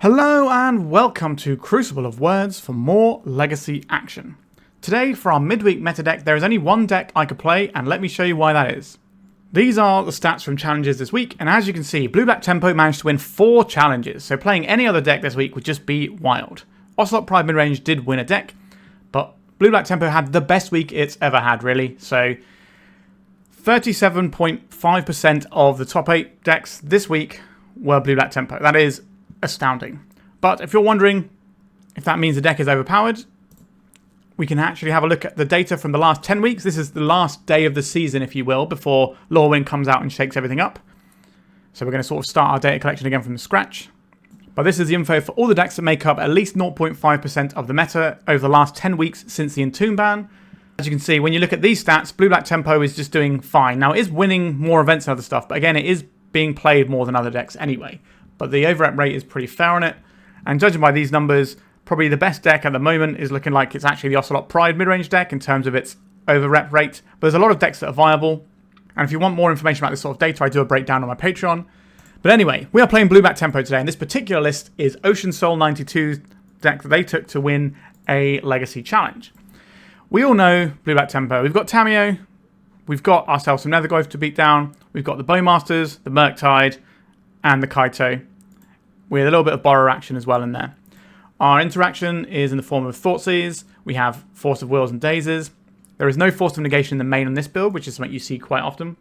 Hello and welcome to Crucible of Words for more Legacy action. Today for our midweek meta deck there is only one deck I could play, and let me show you why that is. These are the stats from challenges this week, and as you can see, Blue-Black Tempo managed to win 4 challenges, so playing any other deck this week would just be wild. Ocelot Pride Midrange did win a deck, but Blue-Black Tempo had the best week it's ever had really, so 37.5% of the top 8 decks this week were Blue-Black Tempo. That is astounding. But if you're wondering if that means the deck is overpowered, we can actually have a look at the data from the last 10 weeks. This is the last day of the season, if you will, before Lorwyn comes out and shakes everything up. So we're going to sort of start our data collection again from scratch. But this is the info for all the decks that make up at least 0.5% of the meta over the last 10 weeks since the Entomb ban. As you can see, when you look at these stats, Blue-Black Tempo is just doing fine. Now, it is winning more events and other stuff, but again, it is being played more than other decks anyway. But the overrep rate is pretty fair on it. And judging by these numbers, probably the best deck at the moment is looking like it's actually the Ocelot Pride midrange deck in terms of its overrep rate. But there's a lot of decks that are viable. And if you want more information about this sort of data, I do a breakdown on my Patreon. But anyway, we are playing Blue-Black Tempo today. And this particular list is Ocean Soul 92's deck that they took to win a Legacy challenge. We all know Blue-Black Tempo. We've got Tamiyo. We've got ourselves some Nethergoyf to beat down. We've got the Bowmasters, the Murktide, and the Kaito, with a little bit of borrower action as well in there. Our interaction is in the form of Thoughtseize. We have Force of Wills and Dazes. There is no Force of Negation in the main on this build, which is something you see quite often.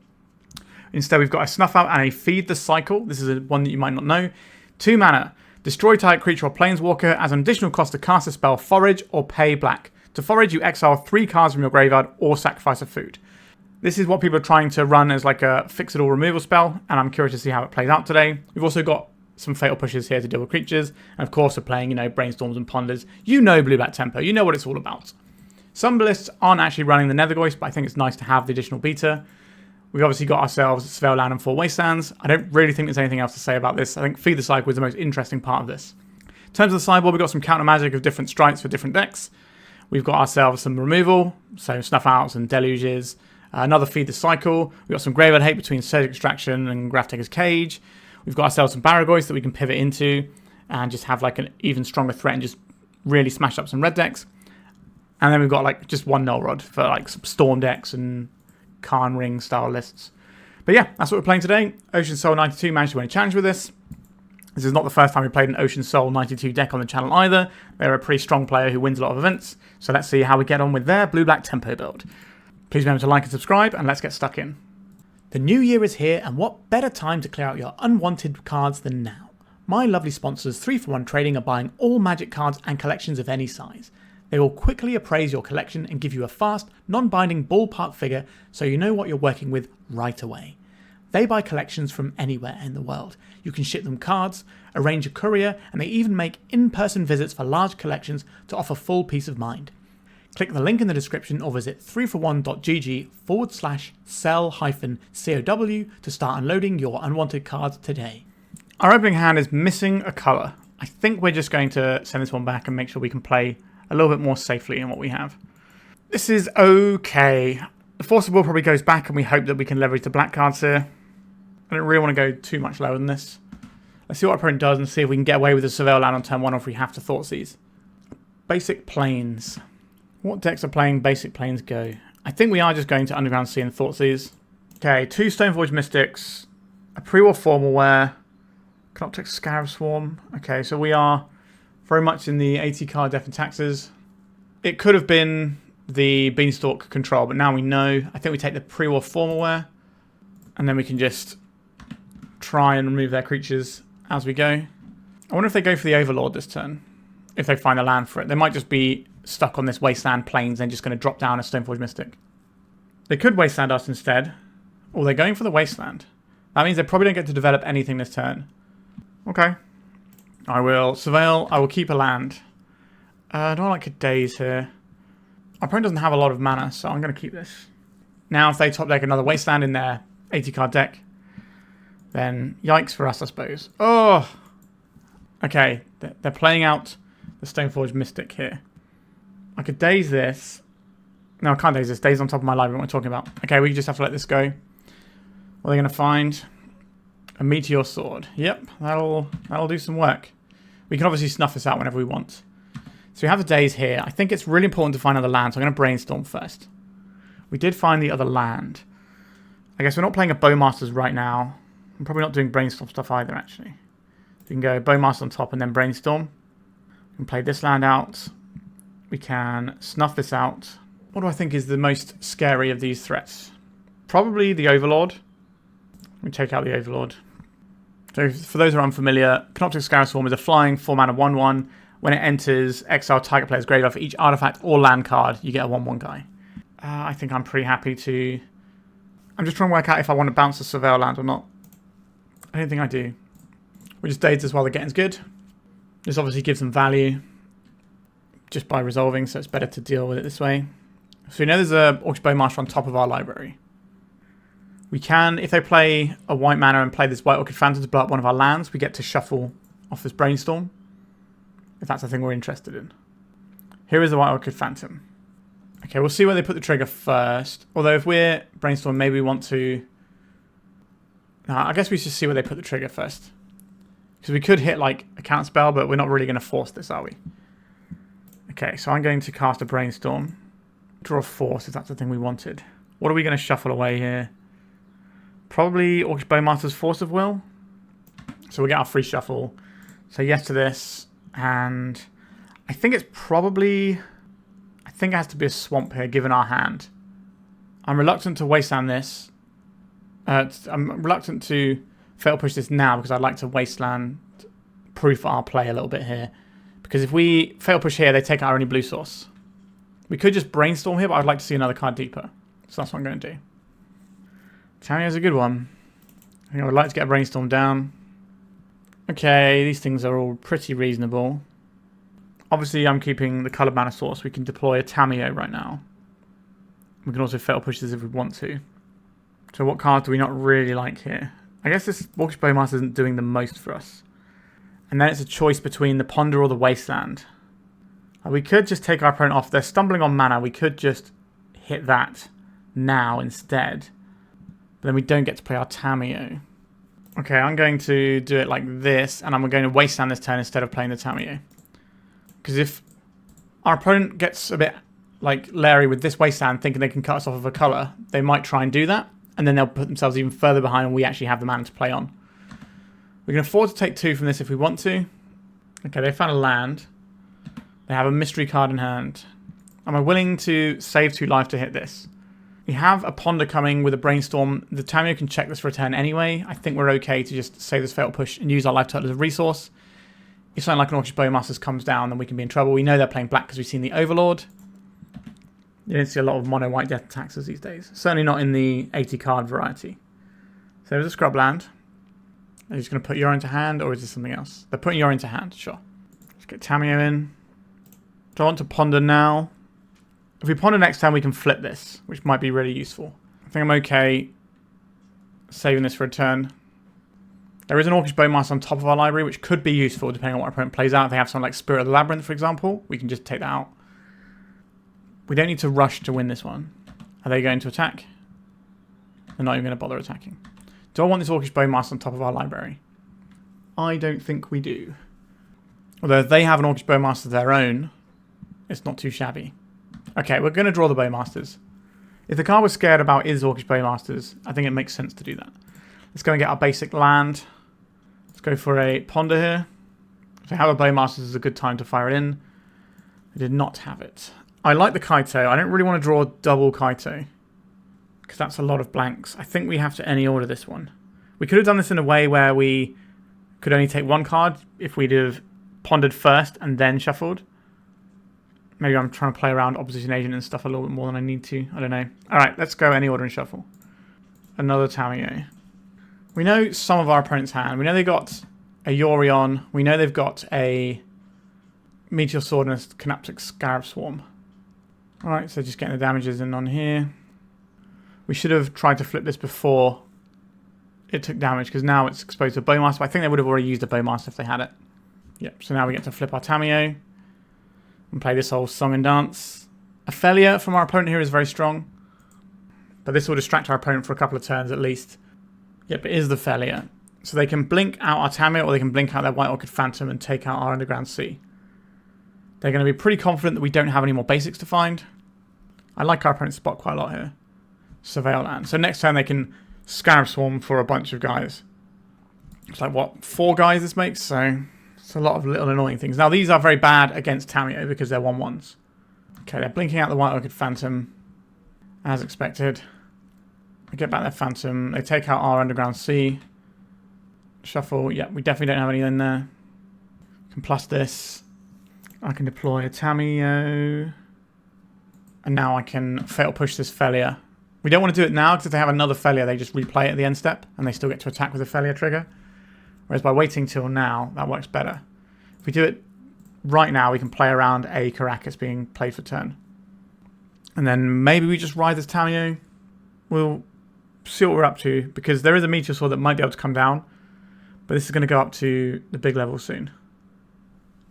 Instead, we've got a Snuff Out and a Feed the Cycle. This is one that you might not know. 2 mana. Destroy target creature or planeswalker as an additional cost to cast a spell, forage, or pay black. To forage, you exile 3 cards from your graveyard or sacrifice a food. This is what people are trying to run as like a fix-it-all removal spell, and I'm curious to see how it plays out today. We've also got some Fatal Pushes here to deal with creatures, and of course we're playing, Brainstorms and Ponders. You know Blue-Black Tempo, you know what it's all about. Some lists aren't actually running the Nethergoyf, but I think it's nice to have the additional beta. We've obviously got ourselves Svealand and 4 Wastelands. I don't really think there's anything else to say about this. I think Feed the Cycle is the most interesting part of this. In terms of the sideboard, we've got some counter magic of different strikes for different decks. We've got ourselves some removal, so Snuff Outs and Deluges. Another Feed the Cycle. We've got some Graveyard Hate between Surgical Extraction and Graftaker's Cage. We've got ourselves some Barrowgoyf that we can pivot into and just have like an even stronger threat and just really smash up some red decks. And then we've got like just one Null Rod for like some Storm decks and Karn Ring style lists. But yeah, that's what we're playing today. Ocean Soul 92 managed to win a challenge with this. This is not the first time we played an Ocean Soul 92 deck on the channel either. They're a pretty strong player who wins a lot of events. So let's see how we get on with their Blue-Black Tempo build. Please remember to like and subscribe, and let's get stuck in. The new year is here, and what better time to clear out your unwanted cards than now? My lovely sponsors 3for1 Trading are buying all Magic cards and collections of any size. They will quickly appraise your collection and give you a fast, non-binding ballpark figure so you know what you're working with right away. They buy collections from anywhere in the world. You can ship them cards, arrange a courier, and they even make in-person visits for large collections to offer full peace of mind. Click the link in the description or visit 3for1.gg/sell-COW to start unloading your unwanted cards today. Our opening hand is missing a colour. I think we're just going to send this one back and make sure we can play a little bit more safely in what we have. This is okay. The Force of Will probably goes back and we hope that we can leverage the black cards here. I don't really want to go too much lower than this. Let's see what our opponent does and see if we can get away with the Surveil Land on turn 1 or if we have to Thoughtseize. Basic Plains. What decks are playing Basic Plains Go? I think we are just going to Underground Sea and Thoughtseize. Okay, 2 Stoneforge Mystics, a pre-war Formalware, Canoptic Scarab Swarm. Okay, so we are very much in the 80 card Death and Taxes. It could have been the Beanstalk control, but now we know. I think we take the pre-war Formalware, and then we can just try and remove their creatures as we go. I wonder if they go for the Overlord this turn, if they find a land for it. They might just be stuck on this Wasteland Plains and just going to drop down a Stoneforge Mystic. They could Wasteland us instead. Or they're going for the Wasteland. That means they probably don't get to develop anything this turn. Okay. I will Surveil. I will keep a land. I don't like a Daze here. Our opponent doesn't have a lot of mana, so I'm going to keep this. Now if they top deck another Wasteland in their 80 card deck, then yikes for us, I suppose. Oh! Okay, they're playing out the Stoneforge Mystic here. I could Daze this. No, I can't Daze this. Daze on top of my library, what we're talking about. Okay, we just have to let this go. What are they going to find? A Meteor Sword. Yep, that'll do some work. We can obviously snuff this out whenever we want. So we have the Daze here. I think it's really important to find other land, so I'm going to Brainstorm first. We did find the other land. I guess we're not playing a Bowmasters right now. I'm probably not doing Brainstorm stuff either, actually. We can go Bowmaster on top and then Brainstorm. We can play this land out. We can snuff this out. What do I think is the most scary of these threats? Probably the Overlord. We take out the Overlord. So for those who are unfamiliar, Canoptic Scarab Swarm is a flying 4-mana 1/1. When it enters exile target player's graveyard for each artifact or land card, you get a 1/1 guy. I think I'm pretty happy to... I'm just trying to work out if I want to bounce the Surveil land or not. I don't think I do. We just Daze this while the getting's good. This obviously gives them value just by resolving, so it's better to deal with it this way. So we know there's a Orcish Bowmaster on top of our library. We can, if they play a white mana and play this White Orchid Phantom to blow up one of our lands, we get to shuffle off this Brainstorm, if that's the thing we're interested in. Here is the White Orchid Phantom. Okay, we'll see where they put the trigger first. Although if we're Brainstorm, maybe we want to... No, I guess we should see where they put the trigger first. Because we could hit like a counter spell, but we're not really going to force this, are we? Okay, so I'm going to cast a Brainstorm. Draw Force, if that's the thing we wanted. What are we going to shuffle away here? Probably Orcish Bowmaster's Force of Will. So we'll get our free shuffle. So yes to this. And I think it's probably... I think it has to be a swamp here, given our hand. I'm reluctant to Wasteland this. I'm reluctant to Fatal Push this now because I'd like to Wasteland proof our play a little bit here. Because if we Fatal Push here, they take our only blue source. We could just Brainstorm here, but I'd like to see another card deeper. So that's what I'm going to do. Tamiyo's a good one. I think I would like to get a Brainstorm down. Okay, these things are all pretty reasonable. Obviously, I'm keeping the coloured mana source. We can deploy a Tamiyo right now. We can also Fatal Push this if we want to. So what card do we not really like here? I guess this Orcish Bowmaster isn't doing the most for us. And then it's a choice between the Ponder or the Wasteland. We could just take our opponent off. They're stumbling on mana. We could just hit that now instead. But then we don't get to play our Tamiyo. Okay, I'm going to do it like this. And I'm going to Wasteland this turn instead of playing the Tamiyo. Because if our opponent gets a bit like Larry with this Wasteland thinking they can cut us off of a colour, they might try and do that. And then they'll put themselves even further behind and we actually have the mana to play on. We can afford to take 2 from this if we want to. Okay, they found a land. They have a mystery card in hand. Am I willing to save 2 life to hit this? We have a Ponder coming with a Brainstorm. The Tamiyo can check this for a turn anyway. I think we're okay to just save this Fatal Push and use our life total as a resource. If something like an Orcish Bowmasters comes down, then we can be in trouble. We know they're playing black because we've seen the Overlord. You don't see a lot of mono-white death taxes these days. Certainly not in the 80 card variety. So there's a scrub land. Are you just going to put Yor into hand, or is this something else? They're putting Yor into hand, sure. Let's get Tamiyo in. Do I want to Ponder now? If we Ponder next time, we can flip this, which might be really useful. I think I'm okay saving this for a turn. There is an Orcish Bowmaster on top of our library, which could be useful depending on what our opponent plays out. If they have something like Spirit of the Labyrinth, for example, we can just take that out. We don't need to rush to win this one. Are they going to attack? They're not even going to bother attacking. Do I want this Orcish Bowmaster on top of our library? I don't think we do. Although if they have an Orcish Bowmaster of their own, it's not too shabby. Okay, we're going to draw the Bowmasters. If the card we're scared about is Orcish Bowmasters, I think it makes sense to do that. Let's go and get our basic land. Let's go for a Ponder here. If they have a Bowmasters, it's a good time to fire it in. I did not have it. I like the Kaito. I don't really want to draw a double Kaito, because that's a lot of blanks. I think we have to any order this one. We could have done this in a way where we could only take 1 card if we'd have pondered first and then shuffled. Maybe I'm trying to play around Opposition Agent and stuff a little bit more than I need to. I don't know. Alright, let's go any order and shuffle. Another Tamiyo. We know some of our opponent's hand. We know they got a Yorion. We know they've got a Meteor Sword and a Canoptic Scarab Swarm. Alright, so just getting the damages in on here. We should have tried to flip this before it took damage, because now it's exposed to a Bowmaster. I think they would have already used a Bowmaster if they had it. Yep, so now we get to flip our Tamiyo and play this whole song and dance. A failure from our opponent here is very strong, but this will distract our opponent for a couple of turns at least. Yep, it is the failure. So they can blink out our Tamiyo, or they can blink out their White Orchid Phantom and take out our Underground Sea. They're going to be pretty confident that we don't have any more basics to find. I like our opponent's spot quite a lot here. Surveil land. So next turn they can Scarab Swarm for a bunch of guys. It's like, what, 4 guys this makes? So it's a lot of little annoying things. Now these are very bad against Tamiyo because they're 1/1s. Okay, they're blinking out the White Orchid Phantom, as expected. They get back their Phantom. They take out our Underground Sea. Shuffle. Yeah, we definitely don't have any in there. Can plus this. I can deploy a Tamiyo. And now I can Fatal Push this Felia. We don't want to do it now because if they have another Felia, they just replay it at the end step. And they still get to attack with the Felia trigger. Whereas by waiting till now, that works better. If we do it right now, we can play around a Caracas being played for turn. And then maybe we just ride this Tamiyo. We'll see what we're up to. Because there is a Meteor Sword that might be able to come down. But this is going to go up to the big level soon.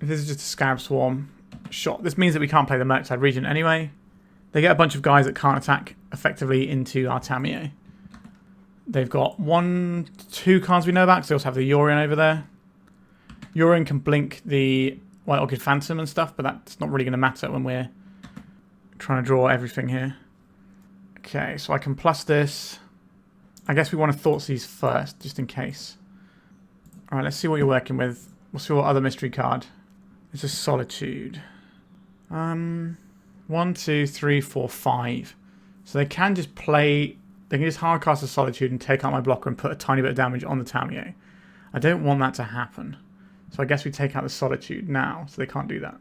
If this is just a Scarab Swarm shot, this means that we can't play the Murktide Regent anyway. They get a bunch of guys that can't attack effectively into our Tamiyo. They've got 1, 2 cards we know about, because they also have the Yorion over there. Yorion can blink the White Orchid Phantom and stuff, but that's not really going to matter when we're trying to draw everything here. Okay, so I can plus this. I guess we want to Thoughtseize first, just in case. Alright, let's see what you're working with. We'll see what other mystery card. It's a Solitude. 1, 2, 3, 4, 5. So they can just play... They can just hardcast a Solitude and take out my blocker and put a tiny bit of damage on the Tamiyo. I don't want that to happen. So I guess we take out the Solitude now, so they can't do that.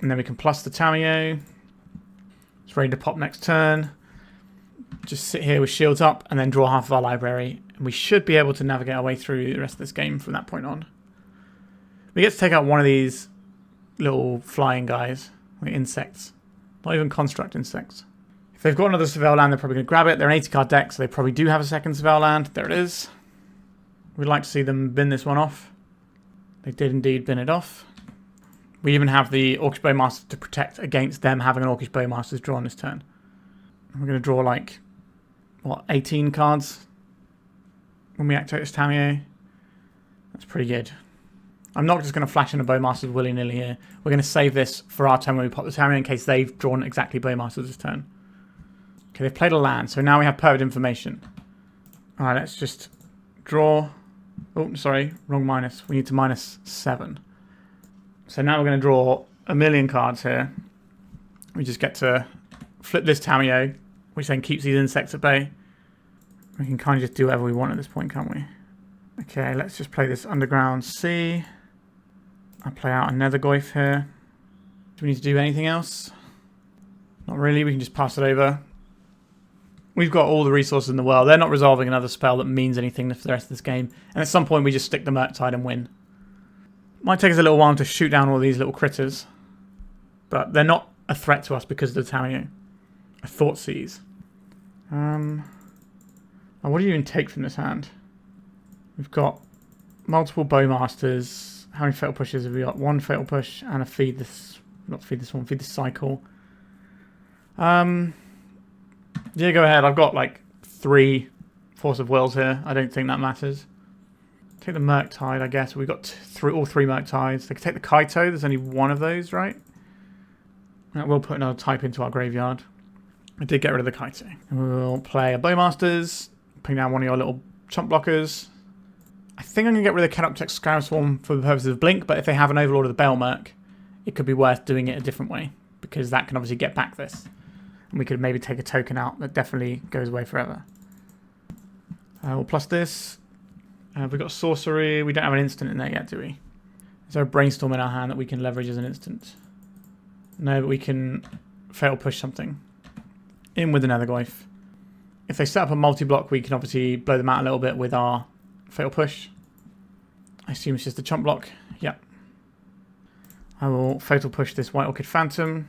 And then we can plus the Tamiyo. It's ready to pop next turn. Just sit here with shields up and then draw half of our library. And we should be able to navigate our way through the rest of this game from that point on. We get to take out one of these little flying guys, like insects. Not even construct insects. If they've got another Surveil land, they're probably going to grab it. They're an 80 card deck, so they probably do have a second Surveil land. There it is. We'd like to see them bin this one off. They did indeed bin it off. We even have the Orcish Bowmasters to protect against them having an Orcish Bowmasters drawn this turn. We're going to draw like, what, 18 cards when we activate this Tamiyo. That's pretty good. I'm not just going to flash in a Bowmasters willy-nilly here. We're going to save this for our turn when we pop the Tamiyo in case they've drawn exactly Bowmasters this turn. Okay, they've played a land, so now we have perfect information. Alright, let's just draw. Oh, sorry, wrong minus. We need to -7. So now we're going to draw a million cards here. We just get to flip this Tamiyo, which then keeps these insects at bay. We can kind of just do whatever we want at this point, can't we? Okay, let's just play this Underground Sea. I'll play out a Nethergoyf here. Do we need to do anything else? Not really, we can just pass it over. We've got all the resources in the world. They're not resolving another spell that means anything for the rest of this game. And at some point we just stick the Murktide and win. Might take us a little while to shoot down all these little critters. But they're not a threat to us because of the Tamiyo. A Thoughtseize. What do you even take from this hand? We've got multiple Bowmasters. How many Fatal Pushes have we got? 1 Fatal Push and a feed this... Not feed this one, feed this cycle. Yeah, go ahead. I've got like 3 Force of Wills here. I don't think that matters. Take the Murktide, I guess. We've got all 3 Murktides. They can take the Kaito. There's only 1 of those, right? That will put another type into our graveyard. I did get rid of the Kaito. We'll play a Bowmasters. Ping down one of your little chump blockers. I think I'm going to get rid of the Canoptex Scarab Swarm for the purposes of Blink, but if they have an Overlord of the Baelmerk, it could be worth doing it a different way, because that can obviously get back this. And we could maybe take a token out that definitely goes away forever. We'll plus this. We've got Sorcery. We don't have an instant in there yet, do we? Is there a Brainstorm in our hand that we can leverage as an instant? No, but we can Fatal Push something. In with the Nethergoyf. If they set up a multi-block, we can obviously blow them out a little bit with our Fatal Push. I assume it's just a chump block. Yep. I will Fatal Push this White Orchid Phantom.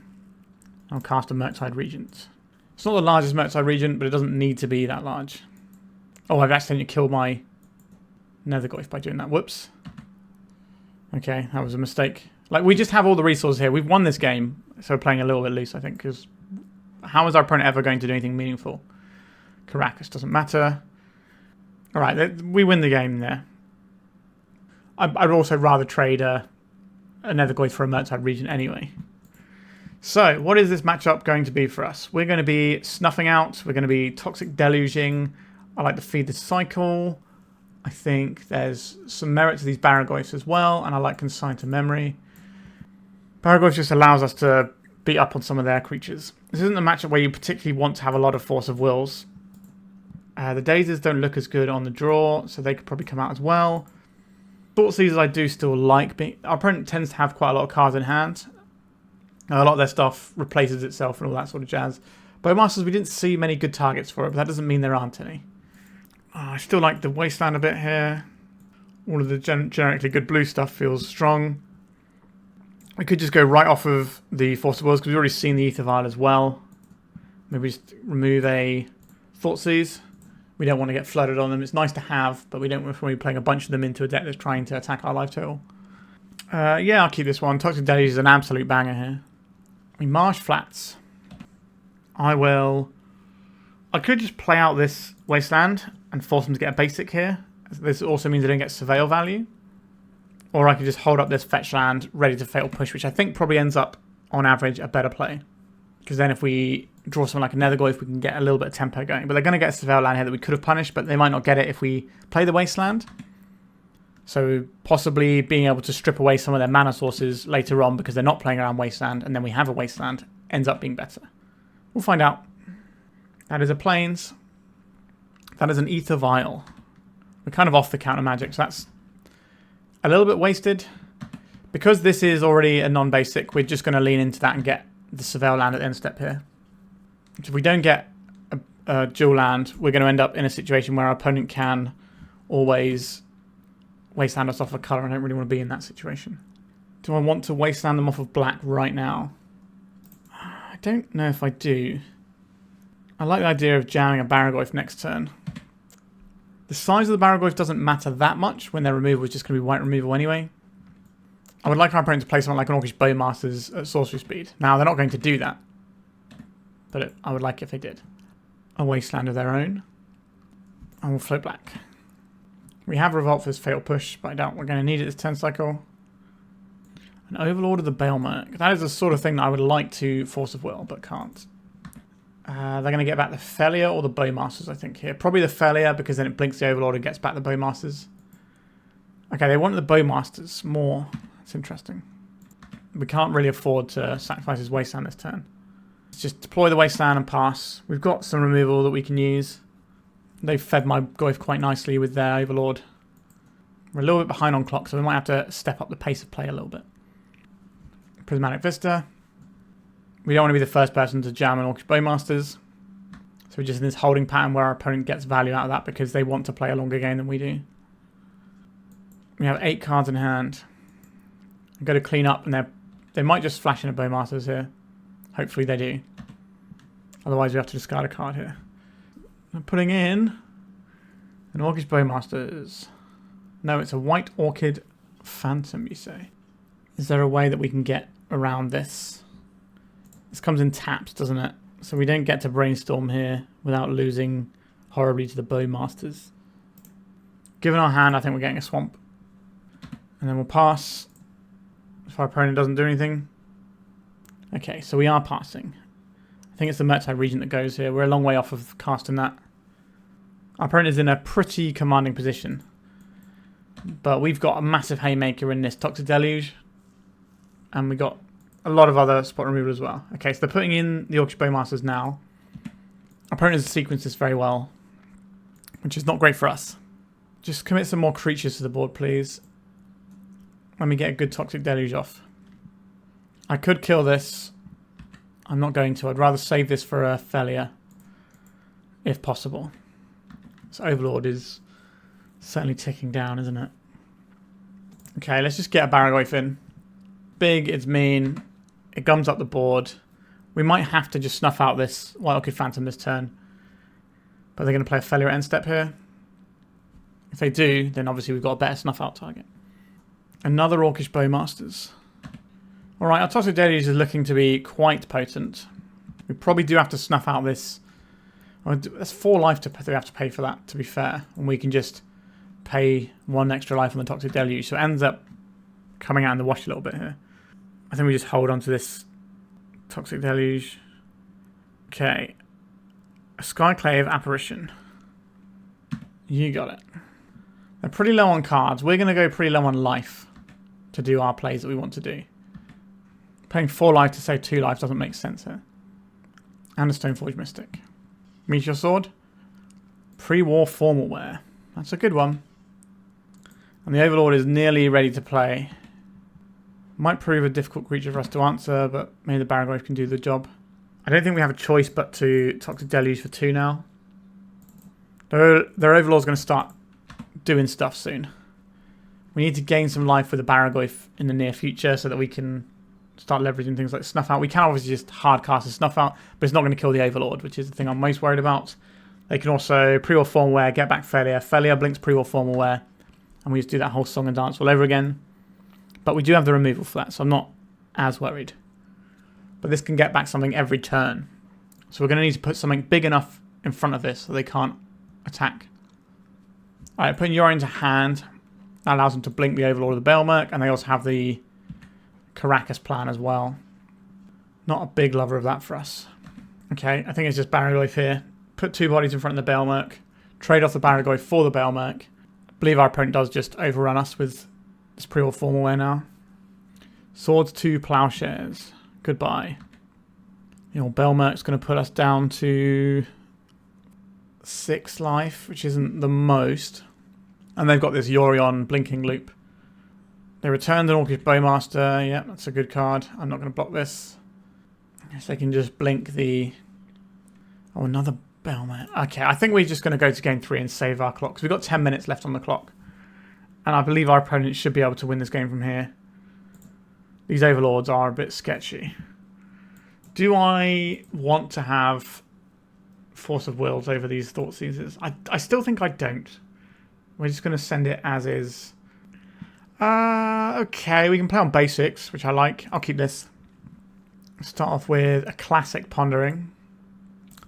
I'll cast a Murktide Regent. It's not the largest Murktide Regent, but it doesn't need to be that large. Oh, I've accidentally killed my Nethergoyf by doing that. Whoops. Okay, that was a mistake. Like, we just have all the resources here. We've won this game, so we're playing a little bit loose, I think, because how is our opponent ever going to do anything meaningful? Caracas doesn't matter. All right, we win the game there. I'd also rather trade a Nethergoyf for a Murktide Regent anyway. So, what is this matchup going to be for us? We're going to be Snuffing Out. We're going to be Toxic Deluging. I like to feed the cycle. I think there's some merit to these Barrowgoyfs as well, and I like Consign to Memory. Barrowgoyf just allows us to beat up on some of their creatures. This isn't a matchup where you particularly want to have a lot of Force of Wills. The Dazes don't look as good on the draw, so they could probably come out as well. Thoughtseizes I do still like. Our opponent tends to have quite a lot of cards in hand. A lot of their stuff replaces itself and all that sort of jazz. Bowmasters, we didn't see many good targets for it, but that doesn't mean there aren't any. I still like the Wasteland a bit here. All of the generically good blue stuff feels strong. We could just go right off of the Force of Wills because we've already seen the Aether Vial as well. Maybe just remove a Thoughtseize. We don't want to get flooded on them. It's nice to have, but we don't want to be playing a bunch of them into a deck that's trying to attack our life total. Yeah, I'll keep this one. Toxic Delta is an absolute banger here. I mean, Marsh Flats. I could just play out this Wasteland and force them to get a basic here. This also means they don't get Surveil value. Or I could just hold up this fetch land ready to Fatal Push, which I think probably ends up, on average, a better play. Because then if we draw something like a Nethergoyf, we can get a little bit of tempo going. But they're going to get a Surveil land here that we could have punished, but they might not get it if we play the Wasteland. So possibly being able to strip away some of their mana sources later on because they're not playing around Wasteland, and then we have a Wasteland, ends up being better. We'll find out. That is a Plains. That is an Aether Vial. We're kind of off the counter magic, so that's a little bit wasted. Because this is already a non-basic, we're just going to lean into that and get the Surveil land at the end step here. If we don't get a dual land, we're going to end up in a situation where our opponent can always Wasteland us off a colour. I don't really want to be in that situation. Do I want to Wasteland them off of black right now? I don't know if I do. I like the idea of jamming a Barrowgoyf next turn. The size of the Barrowgoyf doesn't matter that much when their removal is just going to be white removal anyway. I would like our opponent to play something like an Orcish Bowmasters at sorcery speed. Now, they're not going to do that, but I would like if they did. A Wasteland of their own. And we'll float black. We have Revolt for this Fatal Push, but I doubt we're going to need it this turn cycle. An Overlord of the Bailmerk. That is the sort of thing that I would like to Force of Will, but can't. They're going to get back the Fellier or the Bowmasters, I think, here. Probably the Fellier, because then it blinks the Overlord and gets back the Bowmasters. Okay, they want the Bowmasters more. That's interesting. We can't really afford to sacrifice his Wasteland this turn. Let's just deploy the Wasteland and pass. We've got some removal that we can use. They've fed my Goyf quite nicely with their Overlord. We're a little bit behind on clock, so we might have to step up the pace of play a little bit. Prismatic Vista. We don't want to be the first person to jam an Orcish Bowmasters. So we're just in this holding pattern where our opponent gets value out of that because they want to play a longer game than we do. We have 8 cards in hand. I go to clean up and they might just flash in a Bowmasters here. Hopefully they do. Otherwise we have to discard a card here. I'm putting in an Orcish Bowmasters. No, it's a White Orchid Phantom, you say. Is there a way that we can get around this? This comes in taps, doesn't it? So we don't get to Brainstorm here without losing horribly to the Bowmasters. Given our hand, I think we're getting a Swamp. And then we'll pass if our opponent doesn't do anything. Okay, so we are passing. I think it's the Murktide Regent that goes here. We're a long way off of casting that. Our opponent is in a pretty commanding position. But we've got a massive Haymaker in this Toxic Deluge. And we got a lot of other spot removal as well. Okay, so they're putting in the Orcish Bowmasters now. Our opponent has sequenced this very well, which is not great for us. Just commit some more creatures to the board, please. Let me get a good Toxic Deluge off. I could kill this. I'm not going to. I'd rather save this for a Fellier, if possible. This Overlord is certainly ticking down, isn't it? Okay, let's just get a Barrowgoyf in. Big, it's mean. It gums up the board. We might have to just snuff out this White Orchid Phantom this turn. But they're going to play a Fellier at end step here. If they do, then obviously we've got a better snuff out target. Another Orcish Bowmasters. Alright, our Toxic Deluge is looking to be quite potent. We probably do have to snuff out this That's 4 life we have to pay for that, to be fair. And we can just pay 1 extra life on the Toxic Deluge. So it ends up coming out in the wash a little bit here. I think we just hold on to this Toxic Deluge. Okay. A Skyclave Apparition. You got it. They're pretty low on cards. We're going to go pretty low on life to do our plays that we want to do. Paying 4 life to save 2 life doesn't make sense here. And a Stoneforge Mystic. Meteor Sword. Pre-war formal wear. That's a good one. And the Overlord is nearly ready to play. Might prove a difficult creature for us to answer, but maybe the Barrowgoyf can do the job. I don't think we have a choice but to Toxic Deluge for 2 now. Their Overlord's going to start doing stuff soon. We need to gain some life with the Barrowgoyf in the near future so that we can start leveraging things like Snuff Out. We can obviously just hard cast a Snuff Out, but it's not going to kill the Overlord, which is the thing I'm most worried about. They can also pre-war formal wear, get back Failure. Failure blinks pre-war formal wear, and we just do that whole song and dance all over again. But we do have the removal for that, so I'm not as worried. But this can get back something every turn. So we're going to need to put something big enough in front of this so they can't attack. Alright, putting Yorion to hand. That allows them to blink the Overlord of the Baelmerk, and they also have the Caracas plan as well. Not a big lover of that for us. Okay, I think it's just Barrowgoyf here. Put 2 bodies in front of the Baelmerk. Trade off the Barrowgoyf for the Baelmerk. I believe our opponent does just overrun us with this pre-war formal wear now. Swords to Plowshares. Goodbye. The old Baelmerk's going to put us down to 6 life, which isn't the most. And they've got this Yorion blinking loop. They returned an Orcish Bowmaster. Yeah, that's a good card. I'm not going to block this. I guess they can just blink the... Oh, another Baelmerk. Okay, I think we're just going to go to game 3 and save our clock. Because we've got 10 minutes left on the clock. And I believe our opponent should be able to win this game from here. These Overlords are a bit sketchy. Do I want to have Force of Wills over these Thoughtseizes? I still think I don't. We're just going to send it as is. Okay, we can play on basics, which I like. I'll keep this. Start off with a classic Pondering.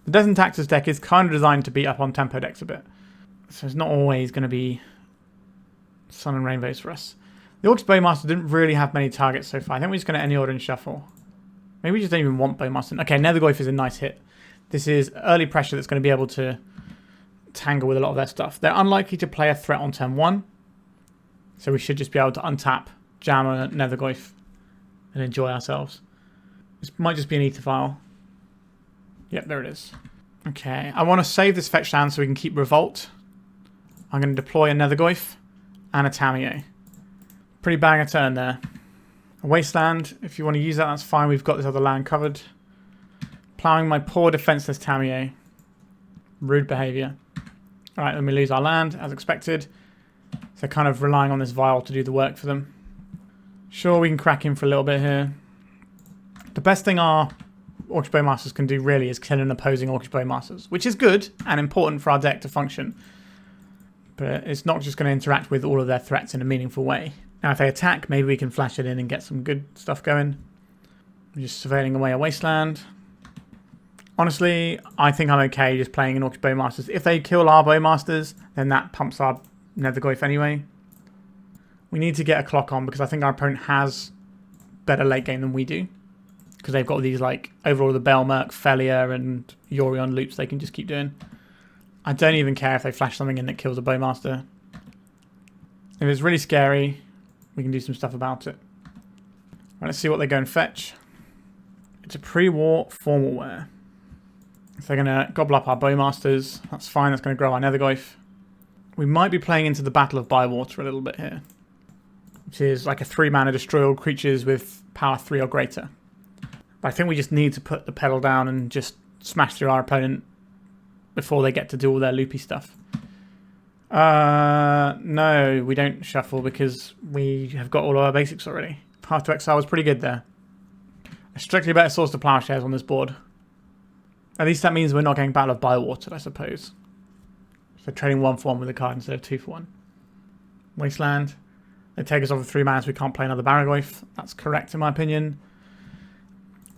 The Desert Taxes deck is kind of designed to beat up on tempo decks a bit. So it's not always going to be Sun and Rainbows for us. The Orcish Bowmaster didn't really have many targets so far. I think we're just going to any order and shuffle. Maybe we just don't even want Bowmaster. Okay, Nethergoyf is a nice hit. This is early pressure that's going to be able to tangle with a lot of their stuff. They're unlikely to play a threat on turn 1. So we should just be able to untap, jam a Nethergoyf, and enjoy ourselves. This might just be an Ether file. Yep, there it is. Okay, I want to save this fetch land so we can keep Revolt. I'm going to deploy a Nethergoyf and a Tamiyo. Pretty bang a turn there. A Wasteland, if you want to use that, that's fine. We've got this other land covered. Ploughing my poor defenseless Tamiyo. Rude behaviour. Alright, then we lose our land, as expected. So kind of relying on this Vial to do the work for them. Sure, we can crack in for a little bit here. The best thing our Orcish Bowmasters can do really is kill an opposing Orcish Bowmasters, which is good and important for our deck to function. But it's not just going to interact with all of their threats in a meaningful way. Now if they attack, maybe we can flash it in and get some good stuff going. I'm just surveilling away a Wasteland. Honestly, I think I'm okay just playing an Orcish Bowmasters. If they kill our Bowmasters, then that pumps our Nethergoyf anyway. We need to get a clock on because I think our opponent has better late game than we do. Because they've got these like overall the Baelmerk, Failure and Yorion loops they can just keep doing. I don't even care if they flash something in that kills a Bowmaster. If it's really scary, we can do some stuff about it. Right, let's see what they go and fetch. It's a pre-war formal wear. So they're going to gobble up our Bowmasters. That's fine, that's going to grow our Nethergoyf. We might be playing into the Battle of Bywater a little bit here. Which is like a 3-mana destroy all creatures with power 3 or greater. But I think we just need to put the pedal down and just smash through our opponent before they get to do all their loopy stuff. No, we don't shuffle because we have got all our basics already. Path to Exile was pretty good there. A strictly better source to Plowshares on this board. At least that means we're not getting Battle of Bywater, I suppose. So trading 1 for 1 with a card instead of 2 for 1. Wasteland. They take us off with 3 mana so we can't play another Barrowgoyf. That's correct in my opinion.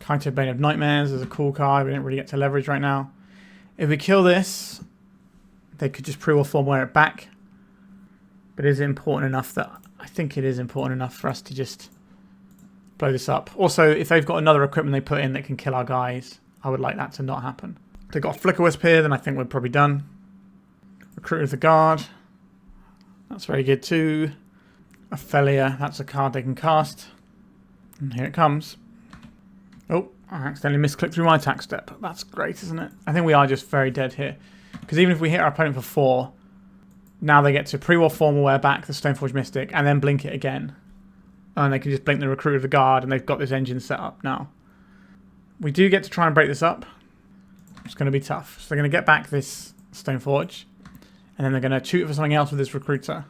Kaito Bane of Nightmares is a cool card. We don't really get to leverage right now. If we kill this, they could just pre-war form wear it back. But is it important enough that... I think it is important enough for us to just blow this up. Also, if they've got another equipment they put in that can kill our guys, I would like that to not happen. If they've got a Flicker Wisp here, then I think we're probably done. Recruit of the Guard. That's very good too. Ophelia, that's a card they can cast. And here it comes. Oh, I accidentally misclicked through my attack step. That's great, isn't it? I think we are just very dead here. Because even if we hit our opponent for 4, now they get to pre-war form wear back the Stoneforge Mystic and then blink it again. And they can just blink the Recruit of the Guard and they've got this engine set up now. We do get to try and break this up. It's going to be tough. So they're going to get back this Stoneforge. And then they're going to shoot it for something else with this Recruiter.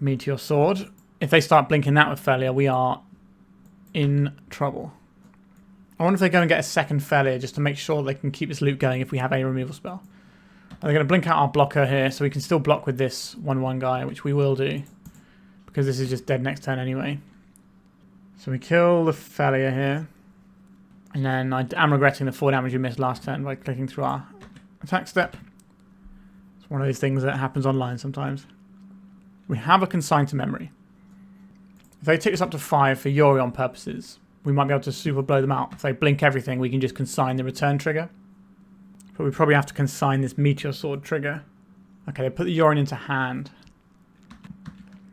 Meteor Sword. If they start blinking that with failure, we are in trouble. I wonder if they go and get a second failure just to make sure they can keep this loop going if we have a removal spell. And they're going to blink out our blocker here so we can still block with this 1/1 guy, which we will do. Because this is just dead next turn anyway. So we kill the failure here. And then I am regretting the 4 damage we missed last turn by clicking through our attack step. It's one of those things that happens online sometimes. We have a Consign to memory. If they take us up to 5 for Yorion purposes, we might be able to super blow them out. If they blink everything, we can just consign the return trigger. But we probably have to consign this Meteor Sword trigger. Okay, they put the Yorion into hand.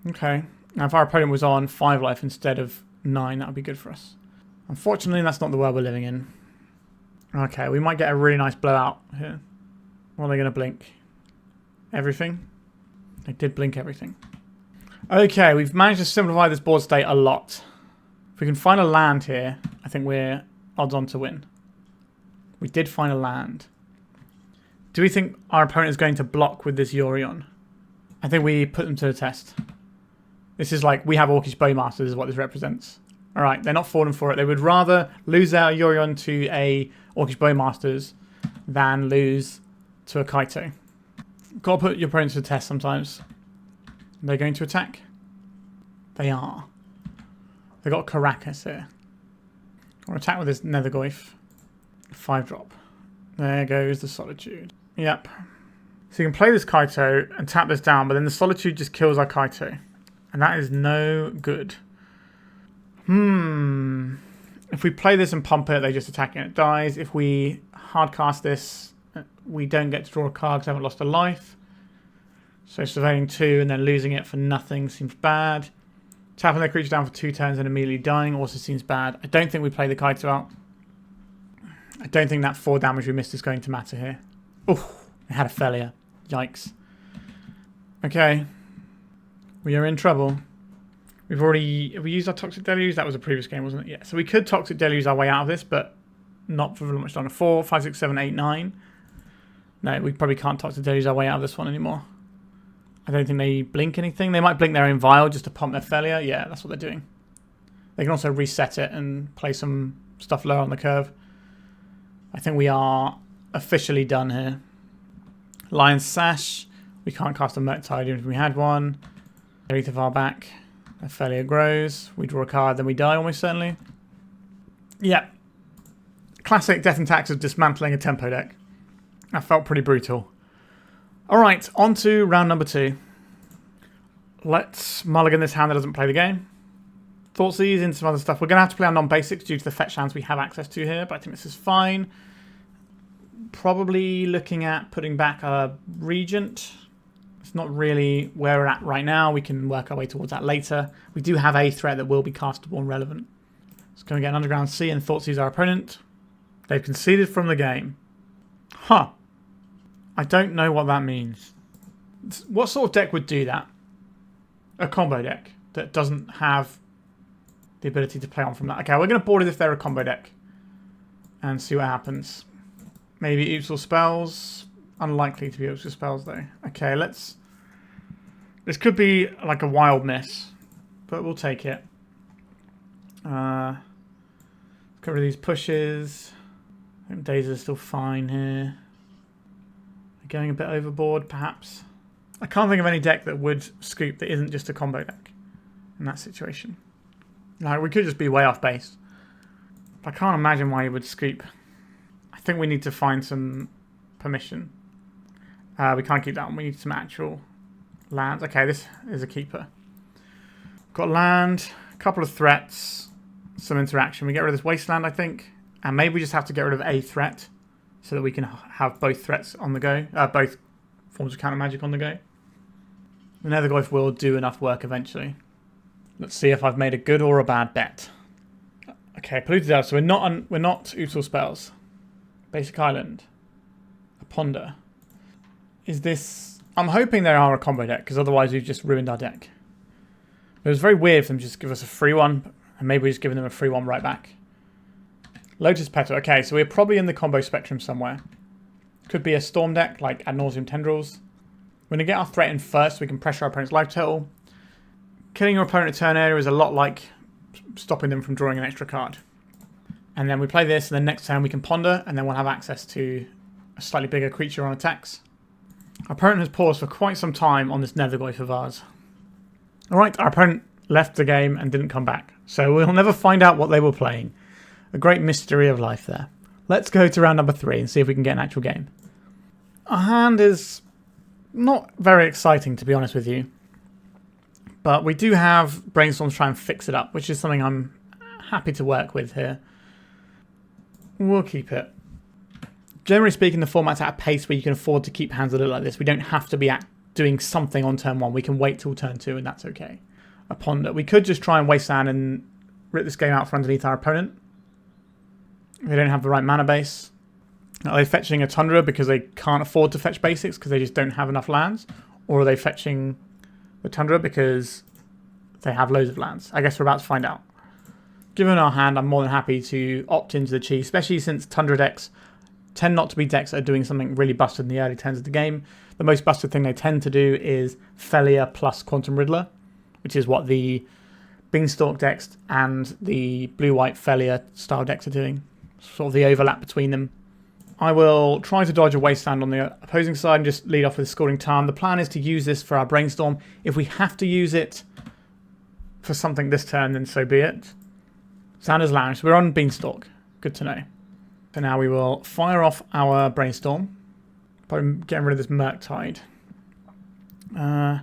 Okay. Now if our opponent was on 5 life instead of 9, that would be good for us. Unfortunately, that's not the world we're living in. Okay, we might get a really nice blowout here. What are they going to blink? Everything? They did blink everything. Okay, we've managed to simplify this board state a lot. If we can find a land here, I think we're odds on to win. We did find a land. Do we think our opponent is going to block with this Yorion? I think we put them to the test. This is like, we have Orcish Bowmasters is what this represents. Alright, they're not falling for it. They would rather lose our Yorion to a Orcish Bowmasters than lose to a Kaito. Got to put your opponent to the test sometimes. They're going to attack. They are. They got Caracas here. Or attack with this Nethergoyf. 5-drop. There goes the Solitude. Yep. So you can play this Kaito and tap this down, but then the Solitude just kills our Kaito. And that is no good. If we play this and pump it, they just attack and it dies. If we hardcast this, we don't get to draw a card because I haven't lost a life. So surveying 2 and then losing it for nothing seems bad. Tapping their creature down for 2 turns and immediately dying also seems bad. I don't think we play the Kaito out. I don't think that 4 damage we missed is going to matter here. Oh, it had a failure. Yikes. Okay. We are in trouble. Have we used our Toxic Deluge? That was a previous game, wasn't it? Yeah. So we could Toxic Deluge our way out of this, but not for much longer. 4, 5, 6, 7, 8, 9. No, we probably can't Toxic Deluge our way out of this one anymore. I don't think they blink anything. They might blink their own vial just to pump their failure. Yeah, that's what they're doing. They can also reset it and play some stuff lower on the curve. I think we are officially done here. Lion's Sash. We can't cast a Murktide even if we had one. Aether back. A failure grows. We draw a card, then we die almost certainly. Yeah. Classic Death and Taxes dismantling a tempo deck. That felt pretty brutal. Alright, on to round number 2. Let's mulligan this hand that doesn't play the game. Thoughtseize into some other stuff. We're going to have to play our non-basics due to the fetch lands we have access to here, but I think this is fine. Probably looking at putting back a Regent. It's not really where we're at right now. We can work our way towards that later. We do have a threat that will be castable and relevant. Let's go and get an Underground Sea and Thoughtseize our opponent. They've conceded from the game. Huh. I don't know what that means. What sort of deck would do that? A combo deck that doesn't have the ability to play on from that. Okay, we're going to board it if they're a combo deck. And see what happens. Maybe Oopsal Spells. Unlikely to be Oopsal Spells though. Okay, let's... This could be like a wild miss. But we'll take it. Cover these pushes. I think Daze is still fine here. Going a bit overboard, perhaps. I can't think of any deck that would scoop that isn't just a combo deck in that situation. Like, we could just be way off base. But I can't imagine why you would scoop. I think we need to find some permission. We can't keep that one. We need some actual lands. Okay, this is a keeper. Got land, a couple of threats, some interaction. We get rid of this Wasteland, I think. And maybe we just have to get rid of a threat so that we can have both threats on the go. Both forms of counter magic on the go. The Nethergoyf will do enough work eventually. Let's see if I've made a good or a bad bet. Okay, Polluted Delta. So we're not Util spells. Basic Island. A Ponder. Is this... I'm hoping they are a combo deck, because otherwise we've just ruined our deck. But it was very weird for them to just give us a free one, and maybe we're just giving them a free one right back. Lotus Petal. Okay, so we're probably in the combo spectrum somewhere. Could be a Storm deck, like Ad Nauseam Tendrils. We're going to get our threat in first, so we can pressure our opponent's life total. Killing your opponent at turn area is a lot like stopping them from drawing an extra card. And then we play this, and then next turn we can ponder, and then we'll have access to a slightly bigger creature on attacks. Our opponent has paused for quite some time on this Nethergoyf of ours. Alright, our opponent left the game and didn't come back, so we'll never find out what they were playing. A great mystery of life there. Let's go to round number 3 and see if we can get an actual game. Our hand is not very exciting, to be honest with you. But we do have Brainstorm to try and fix it up, which is something I'm happy to work with here. We'll keep it. Generally speaking, the format's at a pace where you can afford to keep hands that look like this. We don't have to be doing something on turn 1. We can wait till turn 2, and that's okay. A Ponder. We could just try and Wasteland and rip this game out from underneath our opponent. They don't have the right mana base. Are they fetching a Tundra because they can't afford to fetch basics because they just don't have enough lands? Or are they fetching the Tundra because they have loads of lands? I guess we're about to find out. Given our hand, I'm more than happy to opt into the Chi, especially since Tundra decks tend not to be decks that are doing something really busted in the early turns of the game. The most busted thing they tend to do is Felia plus Quantum Riddler, which is what the Beanstalk decks and the blue-white Felia style decks are doing. Sort of the overlap between them. I will try to dodge a Wasteland on the opposing side and just lead off with Scalding Tarn. The plan is to use this for our Brainstorm. If we have to use it for something this turn, then so be it. Xander's Lounge. We're on Beanstalk. Good to know. So now we will fire off our Brainstorm by getting rid of this Murktide. I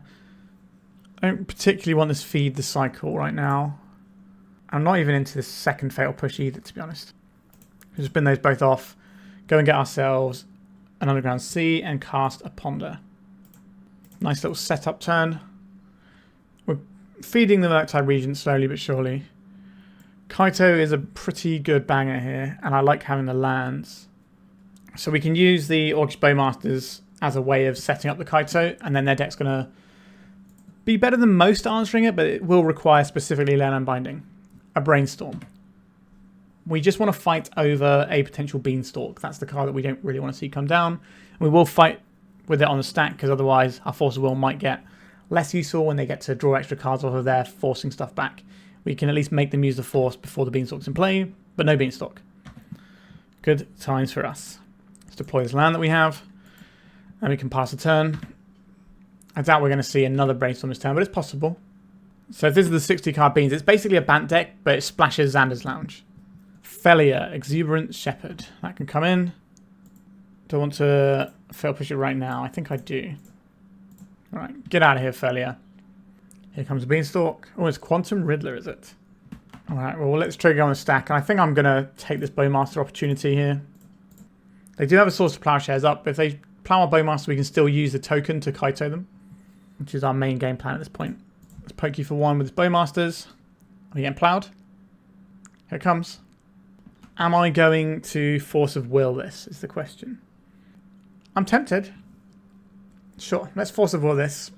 don't particularly want this Feed the Cycle right now. I'm not even into this second Fatal Push either, to be honest. We'll just bin those both off. Go and get ourselves an Underground Sea and cast a Ponder. Nice little setup turn. We're feeding the Murktide Regent slowly but surely. Kaito is a pretty good banger here, and I like having the lands. So we can use the Orcish Bowmasters as a way of setting up the Kaito, and then their deck's going to be better than most answering it, but it will require specifically Land Unbinding. A Brainstorm. We just want to fight over a potential Beanstalk. That's the card that we don't really want to see come down. We will fight with it on the stack, because otherwise our Force of Will might get less useful when they get to draw extra cards off of there, forcing stuff back. We can at least make them use the Force before the Beanstalk's in play, but no Beanstalk. Good times for us. Let's deploy this land that we have, and we can pass a turn. I doubt we're going to see another Brainstorm this turn, but it's possible. So if this is the 60 card Beans, it's basically a Bant deck, but it splashes Xander's Lounge. Felia, Exuberant Shepherd. That can come in. Do I want to fail push it right now? I think I do. Alright, get out of here, Felia. Here comes a Beanstalk. Oh, it's Quantum Riddler, is it? Alright, well, let's trigger on the stack. And I think I'm going to take this Bowmaster opportunity here. They do have a source to Plowshares up. If they plow our Bowmaster, we can still use the token to Kaito them, which is our main game plan at this point. Let's poke you for 1 with this Bowmasters. Are we getting plowed? Here it comes. Am I going to Force of Will this, is the question. I'm tempted. Sure, let's Force of Will this.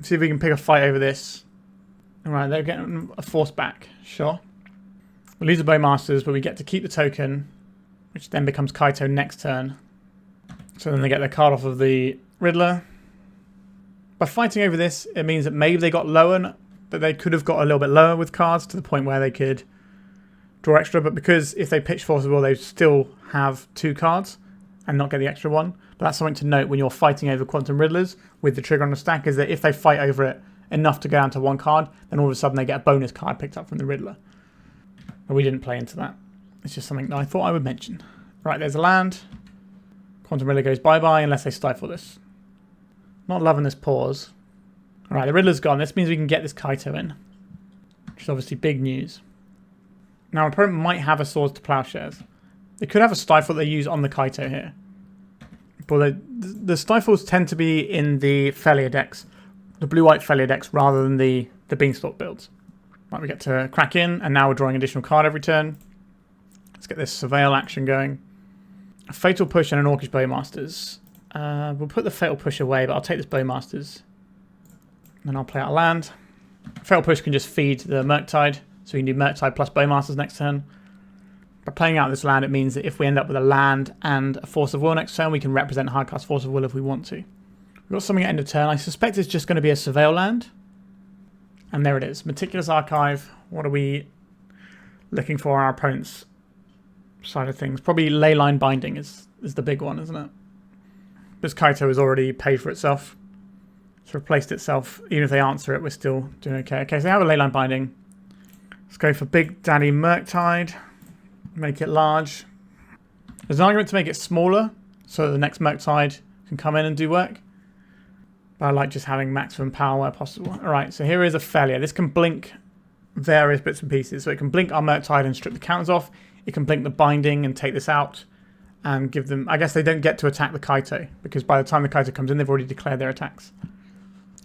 See if we can pick a fight over this. Alright, they're getting a Force back. Sure. We'll lose the Bowmasters, but we get to keep the token, which then becomes Kaito next turn. So then they get their card off of the Riddler. By fighting over this, it means that maybe they got lower, but they could have got a little bit lower with cards to the point where they could draw extra, but because if they pitch Force of Will, they still have 2 cards and not get the extra one. But that's something to note when you're fighting over Quantum Riddlers with the trigger on the stack, is that if they fight over it enough to go down to 1 card, then all of a sudden they get a bonus card picked up from the Riddler. But we didn't play into that. It's just something that I thought I would mention. Right, there's a land. Quantum Riddler goes bye-bye unless they stifle this. Not loving this pause. Alright, the Riddler's gone. This means we can get this Kaito in, which is obviously big news. Now, our opponent might have a Swords to Plowshares. They could have a Stifle they use on the Kaito here. But the Stifles tend to be in the Felia decks, the blue-white Felia decks, rather than the Beanstalk builds. Right, we get to crack in, and now we're drawing an additional card every turn. Let's get this Surveil action going. A Fatal Push and an Orcish Bowmasters. We'll put the Fatal Push away, but I'll take this Bowmasters. And then I'll play out a land. Fatal Push can just feed the Murktide, so we can do Murktide plus Bowmasters next turn. By playing out this land, it means that if we end up with a land and a Force of Will next turn, we can represent high-cast Force of Will if we want to. We've got something at end of turn. I suspect it's just going to be a Surveil land. And there it is. Meticulous Archive. What are we looking for on our opponent's side of things? Probably Leyline Binding is the big one, isn't it? This Kaito has already paid for itself. It's replaced itself. Even if they answer it, we're still doing okay. Okay, so they have a Leyline Binding. Let's go for Big Daddy Murktide. Make it large. There's an argument to make it smaller so that the next Murktide can come in and do work. But I like just having maximum power where possible. Alright, so here is a Felia. This can blink various bits and pieces. So it can blink our Murktide and strip the counters off. It can blink the Binding and take this out and give them... I guess they don't get to attack the Kaito because by the time the Kaito comes in, they've already declared their attacks.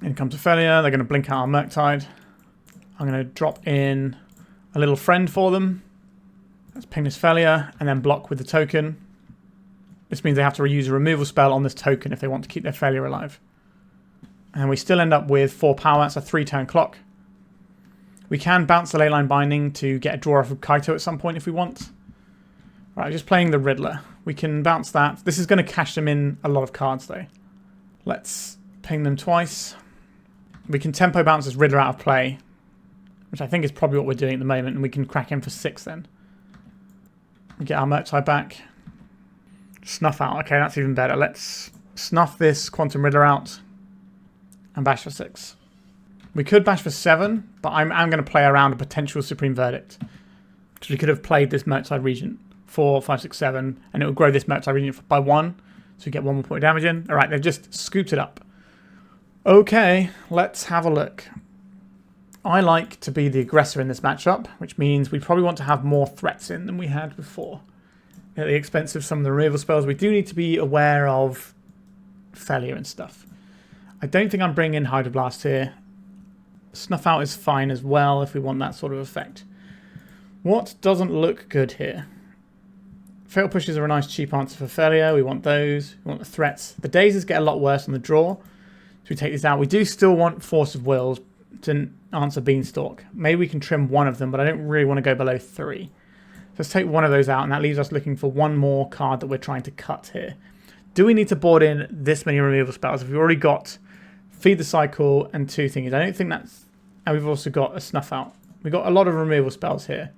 In comes a Felia. They're going to blink out our Murktide. I'm going to drop in a little friend for them. Let's ping this Felia and then block with the token. This means they have to reuse a removal spell on this token if they want to keep their Felia alive. And we still end up with 4 power. That's a 3-turn clock. We can bounce the Leyline Binding to get a draw off of Kaito at some point if we want. Right, just playing the Riddler. We can bounce that. This is going to cash them in a lot of cards though. Let's ping them twice. We can tempo bounce this Riddler out of play, which I think is probably what we're doing at the moment, and we can crack in for 6 then. We get our Murktide back. Snuff Out. Okay, that's even better. Let's snuff this Quantum Riddler out and bash for 6. We could bash for 7, but I'm going to play around a potential Supreme Verdict. So we could have played this Murktide Regent 4, 5, 6, 7, and it will grow this Murktide Regent by 1, so we get 1 more point of damage in. Alright, they've just scooped it up. Okay, let's have a look. I like to be the aggressor in this matchup, which means we probably want to have more threats in than we had before. At the expense of some of the removal spells, we do need to be aware of Felia and stuff. I don't think I'm bringing in Hydroblast here. Snuff Out is fine as well if we want that sort of effect. What doesn't look good here? Fatal Pushes are a nice cheap answer for Felia. We want those. We want the threats. The Dazes get a lot worse on the draw. So we take these out. We do still want Force of Wills to answer Beanstalk. Maybe we can trim one of them, but I don't really want to go below 3. So let's take one of those out, and that leaves us looking for one more card that we're trying to cut here. Do we need to board in this many removal spells if we've already got Feed the Cycle and 2 thingies? I don't think that's... And we've also got a Snuff Out. We've got a lot of removal spells here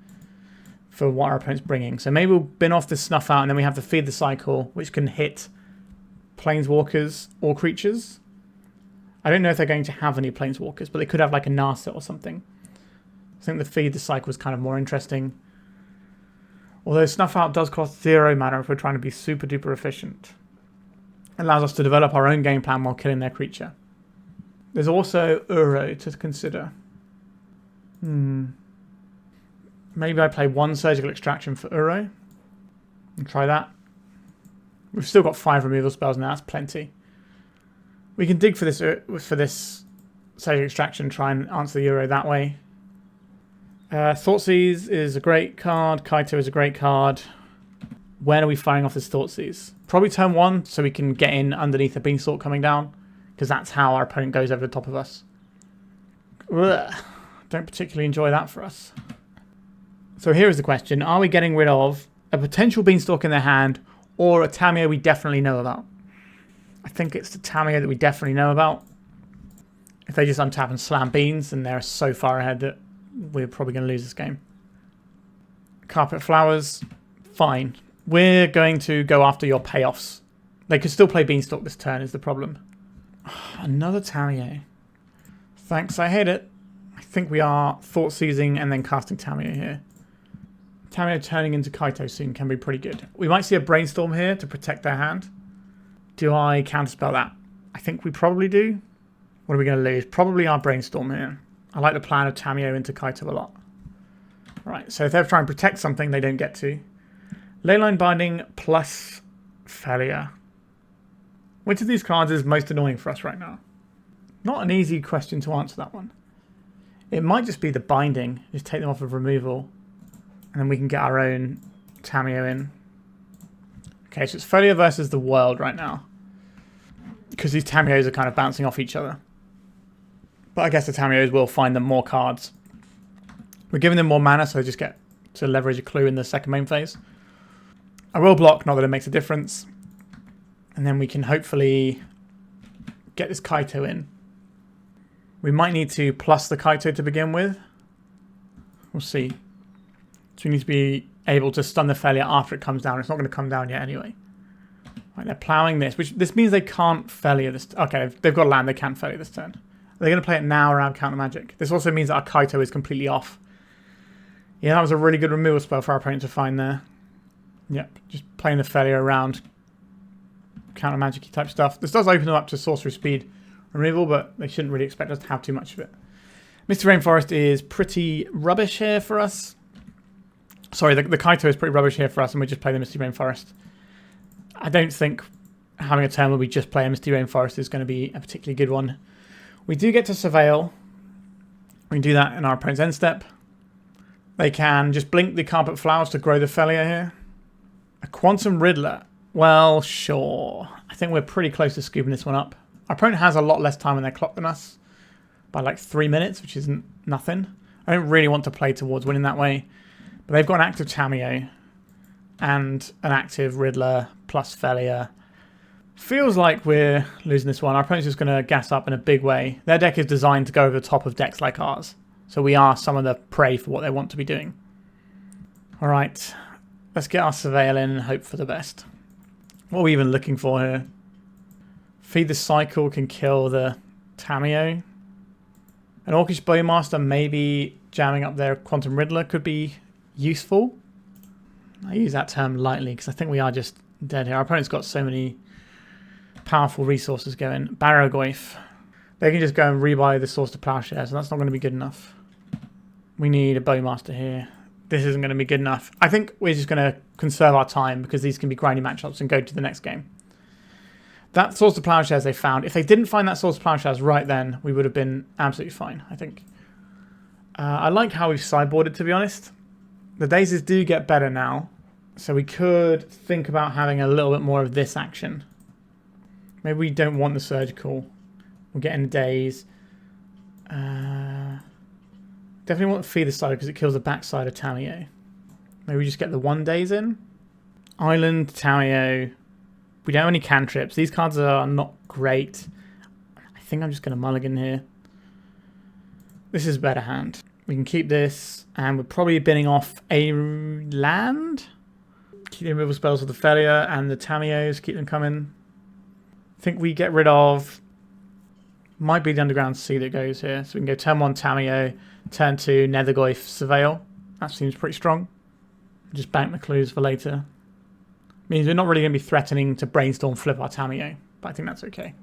for what our opponent's bringing. So maybe we'll bin off the Snuff Out, and then we have the Feed the Cycle, which can hit Planeswalkers or creatures. I don't know if they're going to have any Planeswalkers, but they could have like a Narset or something. I think the Feed the Cycle is kind of more interesting. Although Snuff Out does cost 0 mana if we're trying to be super duper efficient. It allows us to develop our own game plan while killing their creature. There's also Uro to consider. Maybe I play 1 Surgical Extraction for Uro. And try that. We've still got 5 removal spells now, that's plenty. We can dig for this Surgical Extraction and try and answer the Uro that way. Thoughtseize is a great card. Kaito is a great card. When are we firing off this Thoughtseize? Probably turn 1, so we can get in underneath the Beanstalk coming down, because that's how our opponent goes over the top of us. Ugh, don't particularly enjoy that for us. So here is the question. Are we getting rid of a potential Beanstalk in their hand, or a Tamiyo we definitely know about? I think it's the Tamiyo that we definitely know about. If they just untap and slam beans, then they're so far ahead that we're probably going to lose this game. Carpet Flowers, fine. We're going to go after your payoffs. They could still play Beanstalk this turn is the problem. Another Tamiyo. Thanks, I hate it. I think we are Thoughtseizing and then casting Tamiyo here. Tamiyo turning into Kaito soon can be pretty good. We might see a Brainstorm here to protect their hand. Do I counterspell that? I think we probably do. What are we going to lose? Probably our Brainstorm here. I like the plan of Tamiyo into Kaito a lot. Right, so if they're trying to protect something, they don't get to. Leyline Binding plus Failure. Which of these cards is most annoying for us right now? Not an easy question to answer, that one. It might just be the Binding. Just take them off of removal. And then we can get our own Tamiyo in. Okay, so it's Failure versus the World right now. Because these Tamiyos are kind of bouncing off each other. But I guess the Tamiyos will find them more cards. We're giving them more mana, so they just get to leverage a clue in the second main phase. I will block, not that it makes a difference. And then we can hopefully get this Kaito in. We might need to plus the Kaito to begin with. We'll see. So we need to be able to stun the Failure after it comes down. It's not going to come down yet anyway. Right, they're ploughing this, which this means they can't Failure this. Okay, they've got land, they can't Failure this turn. They're going to play it now around counter magic. This also means that our Kaito is completely off. Yeah, that was a really good removal spell for our opponent to find there. Yep, just playing the Failure around counter magic-y type stuff. This does open them up to sorcery speed removal, but they shouldn't really expect us to have too much of it. Misty Rainforest is pretty rubbish here for us. Sorry, the Kaito is pretty rubbish here for us, and we just play the Misty Rainforest. I don't think having a turn where we just play a Misty Rainforest is going to be a particularly good one. We do get to Surveil. We can do that in our opponent's end step. They can just blink the Carpet Flowers to grow the Failure here. A Quantum Riddler. Well, sure. I think we're pretty close to scooping this one up. Our opponent has a lot less time on their clock than us. By like 3 minutes, which isn't nothing. I don't really want to play towards winning that way. But they've got an active Tamiyo. And an active Riddler plus Failure. Feels like we're losing this one. Our opponent's just going to gas up in a big way. Their deck is designed to go over the top of decks like ours. So we are some of the prey for what they want to be doing. Alright. Let's get our Surveil in and hope for the best. What are we even looking for here? Feed the Cycle can kill the Tamiyo. An Orcish Bowmaster maybe jamming up their Quantum Riddler could be useful. I use that term lightly because I think we are just dead here. Our opponent's got so many powerful resources going. Barrowgoyf. They can just go and rebuy the Source to Plowshare, so that's not going to be good enough. We need a Bowmaster here. This isn't going to be good enough. I think we're just going to conserve our time because these can be grindy matchups and go to the next game. That Source to Plowshares they found. If they didn't find that Source to Plowshares right then, we would have been absolutely fine, I think. I like how we've sideboarded, to be honest. The Dazes do get better now, so we could think about having a little bit more of this action. Maybe we don't want the Surgical. We'll get in a Daze. Definitely want to feed the side because it kills the backside of Tamiyo. Maybe we just get the one Daze in. Island, Tamiyo. We don't have any cantrips. These cards are not great. I think I'm just going to mulligan here. This is a better hand. We can keep this, and we're probably binning off a land. Keep the removal spells with the Failure and the Tamiyos. Keep them coming. I think we get rid of... Might be the Underground Sea that goes here. So we can go turn 1 Tamiyo, turn 2 Nethergoyf Surveil. That seems pretty strong. Just bank the clues for later. Means we're not really going to be threatening to Brainstorm flip our Tamiyo, but I think that's okay.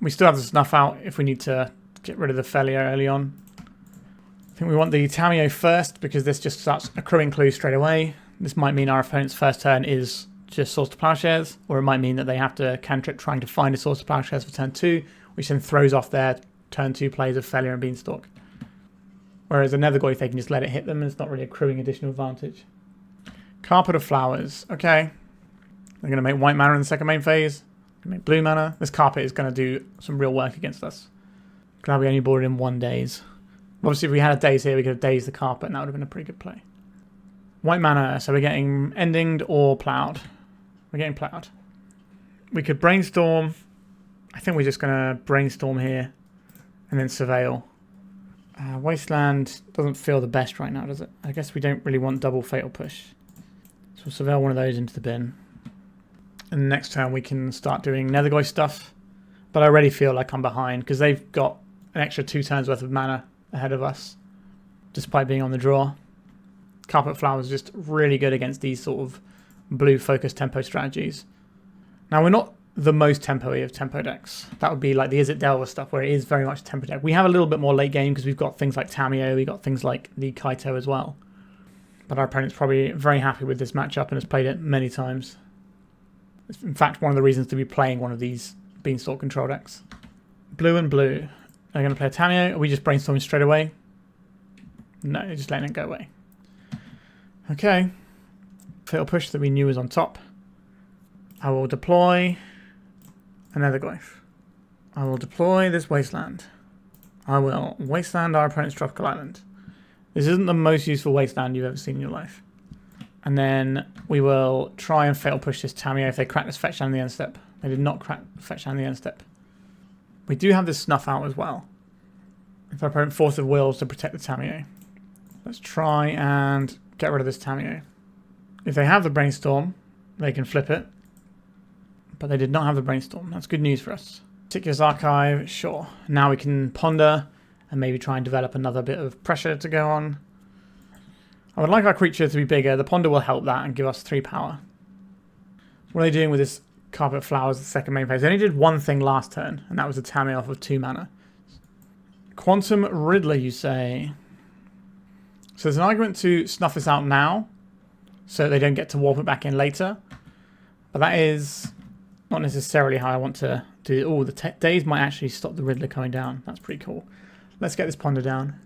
We still have the Snuff Out if we need to get rid of the Failure early on. I think we want the Tamiyo first because this just starts accruing clues straight away. This might mean our opponent's first turn is just Source to Plowshares, or it might mean that they have to cantrip trying to find a Source to Plowshares for turn 2, which then throws off their turn 2 plays of Failure and Beanstalk. Whereas a Nethergoyf, they can just let it hit them and it's not really accruing additional advantage. Carpet of Flowers. Okay. They're going to make white mana in the second main phase. Make blue mana. This carpet is going to do some real work against us. Glad we only boarded in 1 Daze. Obviously, if we had a Daze here, we could have dazed the carpet and that would have been a pretty good play. White mana, so we're getting endinged or plowed. We're getting plowed. We could Brainstorm. I think we're just going to Brainstorm here and then Surveil. Wasteland doesn't feel the best right now, does it? I guess we don't really want double Fatal Push. So we'll Surveil one of those into the bin. And next turn we can start doing Nethergoyf stuff. But I already feel like I'm behind because they've got an extra 2 turns worth of mana ahead of us, despite being on the draw. Carpet Flowers is just really good against these sort of blue focused tempo strategies. Now we're not the most tempo-y of tempo decks. That would be like the Is It Delver stuff, where it is very much a tempo deck. We have a little bit more late game because we've got things like Tamiyo, we've got things like the Kaito as well. But our opponent's probably very happy with this matchup and has played it many times. It's in fact one of the reasons to be playing one of these Beanstalk control decks. Blue and blue. Are going to play a Tamiyo? Are we just brainstorming straight away? No, just letting it go away. Okay. Fatal Push that we knew was on top. I will deploy a Nethergoyf. I will deploy this Wasteland. I will Wasteland our opponent's tropical island. This isn't the most useful Wasteland you've ever seen in your life. And then we will try and Fatal Push this Tamiyo if they crack this fetch down the end step. They did not crack fetch down the end step. We do have this Snuff Out as well. If our opponent Force of Wills to protect the Tamiyo. Let's try and get rid of this Tamiyo. If they have the Brainstorm, they can flip it. But they did not have the Brainstorm. That's good news for us. Meticulous Archive, sure. Now we can ponder and maybe try and develop another bit of pressure to go on. I would like our creature to be bigger. The ponder will help that and give us 3 power. What are they doing with this Carpet Flowers, the second main phase? They only did one thing last turn, and that was a Tamiyo off of 2 mana. Quantum Riddler, you say? So there's an argument to snuff this out now, so they don't get to warp it back in later. But that is not necessarily how I want to do it. Oh, the Daze might actually stop the Riddler coming down. That's pretty cool. Let's get this ponder down.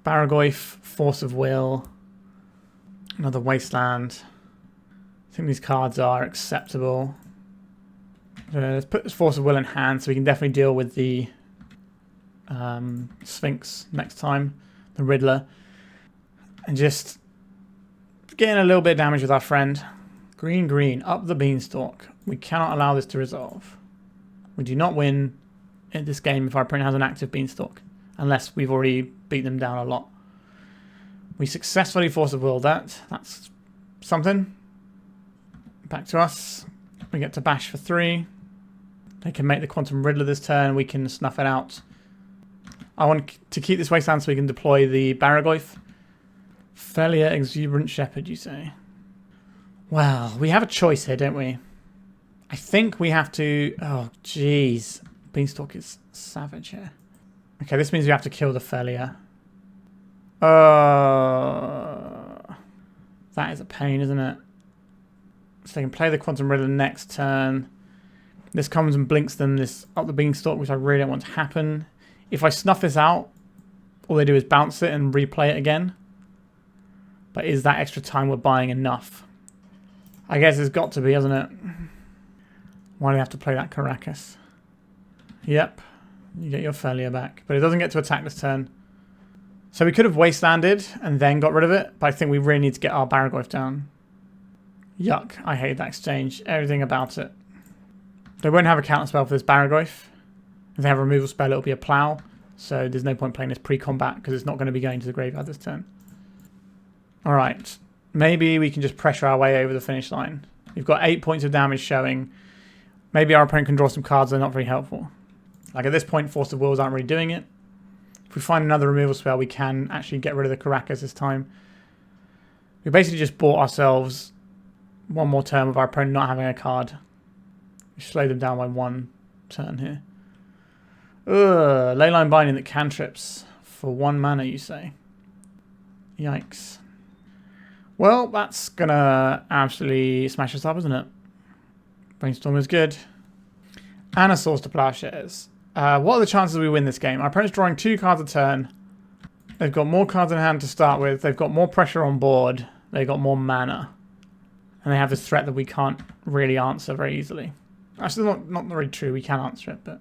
Barrowgoyf, Force of Will, another Wasteland. I think these cards are acceptable. Let's put this Force of Will in hand so we can definitely deal with the Sphinx next time, the Riddler. And just getting a little bit of damage with our friend. Green, green, up the beanstalk. We cannot allow this to resolve. We do not win in this game if our opponent has an active beanstalk, unless we've already beat them down a lot. We successfully Force of Will that. That's something. Back to us. We get to bash for 3. They can make the Quantum Riddler this turn. We can snuff it out. I want to keep this Wasteland so we can deploy the Barrowgoyf. Failure Exuberant Shepherd, you say? Well, we have a choice here, don't we? I think we have to... Oh, jeez. Beanstalk is savage here. Okay, this means we have to kill the Failure. That is a pain, isn't it? So they can play the Quantum Riddler next turn. This comes and blinks them this up the beanstalk, which I really don't want to happen. If I snuff this out, all they do is bounce it and replay it again. But is that extra time we're buying enough? I guess it's got to be, hasn't it? Why do they have to play that Caracas? Yep. You get your Failure back. But it doesn't get to attack this turn. So we could have Wastelanded and then got rid of it. But I think we really need to get our Barrowgoyf down. Yuck. I hate that exchange. Everything about it. They won't have a counter spell for this Barrowgoyf. If they have a removal spell, it'll be a Plow. So there's no point playing this pre-combat because it's not going to be going to the graveyard this turn. Alright. Maybe we can just pressure our way over the finish line. We've got 8 points of damage showing. Maybe our opponent can draw some cards that are not very helpful. Like at this point, Force of Wills aren't really doing it. If we find another removal spell, we can actually get rid of the Caracas this time. We basically just bought ourselves one more turn with our opponent not having a card. We slow them down by 1 turn here. Ugh, Leyline Binding that cantrips for 1 mana, you say? Yikes. Well, that's gonna absolutely smash us up, isn't it? Brainstorm is good. And a Source to Plowshares. What are the chances we win this game? Our opponent's drawing 2 cards a turn. They've got more cards in hand to start with. They've got more pressure on board. They've got more mana. And they have this threat that we can't really answer very easily. Actually, not really true. We can answer it, but...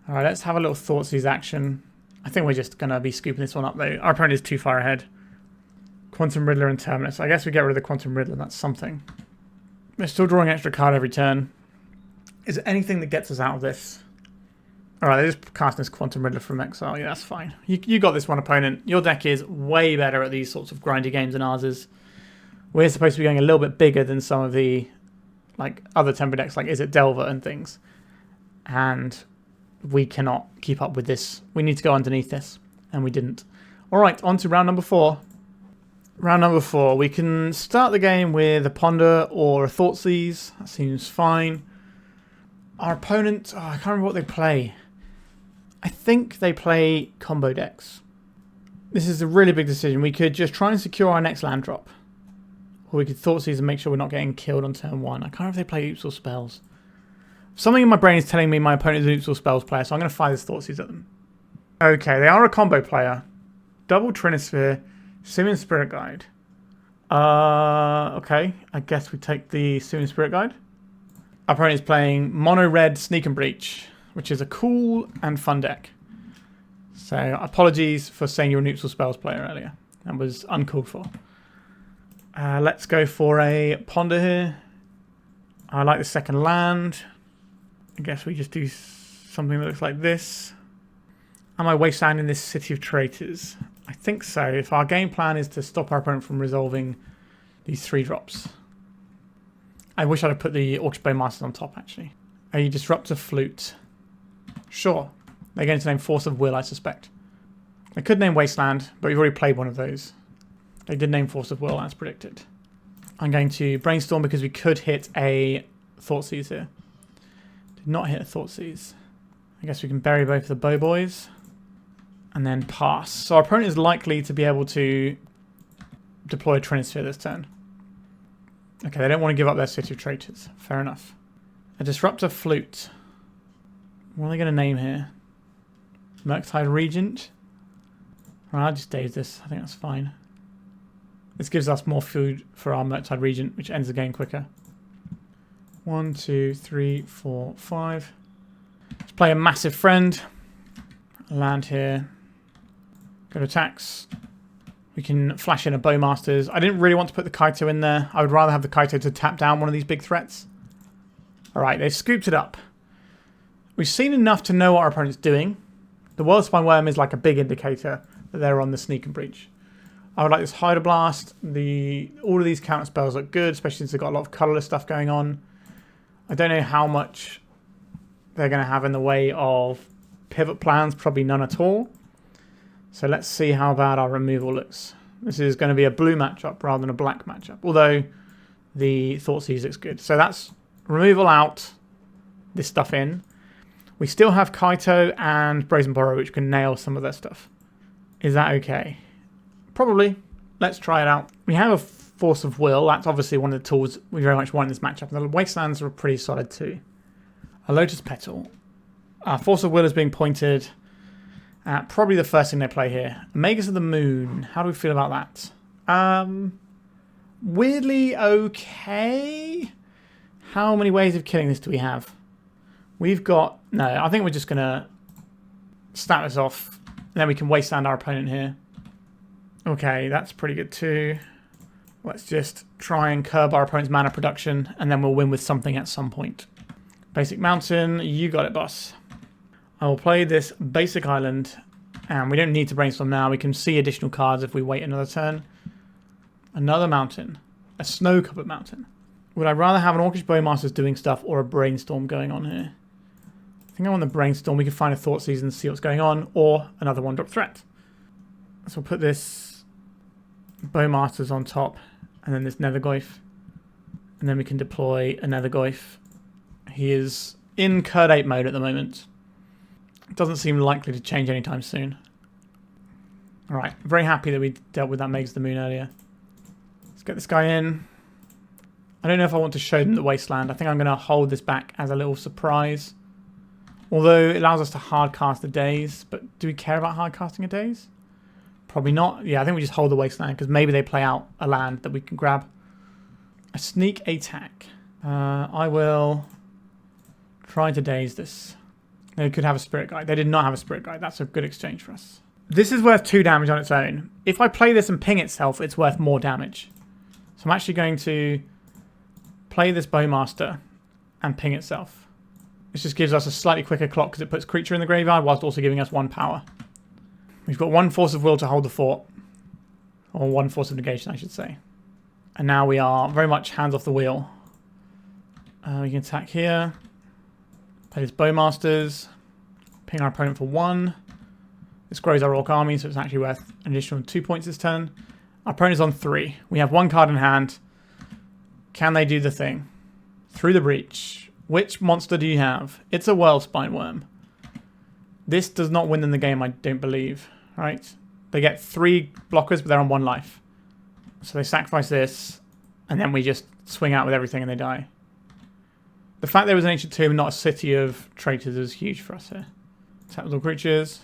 Alright, let's have a little Thoughtseize action. I think we're just going to be scooping this one up, though. Our opponent is too far ahead. Quantum Riddler and Terminus. I guess we get rid of the Quantum Riddler. That's something. We're still drawing an extra card every turn. Is there anything that gets us out of this? Alright, they're just casting this Quantum Riddler from exile. Yeah, that's fine. You got this one, opponent. Your deck is way better at these sorts of grindy games than ours is. We're supposed to be going a little bit bigger than some of the other tempo decks, like Is It Delver and things. And we cannot keep up with this. We need to go underneath this. And we didn't. Alright, on to round number 4. Round number 4. We can start the game with a Ponder or a Thoughtseize. That seems fine. Our opponent, I can't remember what they play. I think they play combo decks. This is a really big decision. We could just try and secure our next land drop. Or we could Thoughtseize and make sure we're not getting killed on turn 1. I can't remember if they play Oops or Spells. Something in my brain is telling me my opponent is an Oops or Spells player, so I'm going to fire this Thoughtseize at them. Okay, they are a combo player. Double Trinisphere, Simian Spirit Guide. Okay, I guess we take the Simian Spirit Guide. Our opponent is playing Mono Red Sneak and Breach, which is a cool and fun deck. So apologies for saying you're a Oops or Spells player earlier. That was uncalled for. Let's go for a Ponder here. I like the second land. I guess we just do something that looks like this. Am I Wasteland in this City of Traitors? I think so. If our game plan is to stop our opponent from resolving these 3 drops. I wish I'd have put the Orcish Bowmasters on top, actually. A Disruptor Flute. Sure. They're going to name Force of Will, I suspect. They could name Wasteland, but we've already played one of those. They did name Force of Will, as predicted. I'm going to Brainstorm because we could hit a Thoughtseize here. Did not hit a Thoughtseize. I guess we can bury both the Bow Boys. And then pass. So our opponent is likely to be able to deploy a Trinisphere this turn. Okay, they don't want to give up their City of Traitors. Fair enough. A Disruptor Flute. What are they going to name here? Murktide Regent? Well, I'll just Daze this. I think that's fine. This gives us more food for our Murktide Regent, which ends the game quicker. 1, 2, 3, 4, 5. Let's play a Massive Friend. Land here. Go to attacks. We can flash in a Bowmasters. I didn't really want to put the Kaito in there. I would rather have the Kaito to tap down one of these big threats. Alright, they've scooped it up. We've seen enough to know what our opponent's doing. The Worldspine Worm is like a big indicator that they're on the Sneak and Breach. I would like this Hydroblast. All of these counter spells look good, especially since they've got a lot of colourless stuff going on. I don't know how much they're going to have in the way of pivot plans, probably none at all. So let's see how bad our removal looks. This is going to be a blue matchup rather than a black matchup, although the Thoughtseize looks good. So that's removal out, this stuff in. We still have Kaito and Brazen Borrower, which can nail some of their stuff. Is that okay? Probably. Let's try it out. We have a Force of Will. That's obviously one of the tools we very much want in this matchup. The Wastelands are pretty solid too. A Lotus Petal. Our Force of Will is being pointed at probably the first thing they play here. Magus of the Moon. How do we feel about that? Weirdly okay. How many ways of killing this do we have? We've got... No, I think we're just going to start this off. And then we can Wasteland our opponent here. Okay, that's pretty good too. Let's just try and curb our opponent's mana production, and then we'll win with something at some point. Basic Mountain, you got it, boss. I will play this basic island, and we don't need to Brainstorm now. We can see additional cards if we wait another turn. Another mountain. A snow-covered mountain. Would I rather have an Orcish Bowmasters doing stuff or a Brainstorm going on here? I think I want the Brainstorm. We can find a Thoughtseize and see what's going on, or another one-drop threat. So we'll put this Bowmasters on top, and then this Nethergoyf. And then we can deploy a Nethergoyf. He is in Curd 8 mode at the moment. It doesn't seem likely to change anytime soon. Alright, very happy that we dealt with that Magus of the Moon earlier. Let's get this guy in. I don't know if I want to show them the Wasteland. I think I'm going to hold this back as a little surprise. Although it allows us to hardcast a Daze. But do we care about hardcasting a Daze? Probably not. Yeah, I think we just hold the Wasteland because maybe they play out a land that we can grab. A sneak attack. I will try to Daze this. They could have a Spirit Guide. They did not have a Spirit Guide. That's a good exchange for us. This is worth 2 damage on its own. If I play this and ping itself, it's worth more damage. So I'm actually going to play this Bowmaster and ping itself. This just gives us a slightly quicker clock because it puts creature in the graveyard whilst also giving us 1 power. We've got 1 Force of Will to hold the fort. Or 1 Force of Negation, I should say. And now we are very much hands off the wheel. We can attack here. Play this Bowmasters. Ping our opponent for 1. This grows our Orc army, so it's actually worth an additional 2 points this turn. Our opponent is on 3. We have 1 card in hand. Can they do the thing? Through the Breach. Which monster do you have? It's a World Spine Worm. This does not win them the game, I don't believe. Right? They get 3 blockers, but they're on 1 life. So they sacrifice this, and then we just swing out with everything and they die. The fact there was an Ancient Tomb and not a city of traitors is huge for us here. Tap with all creatures.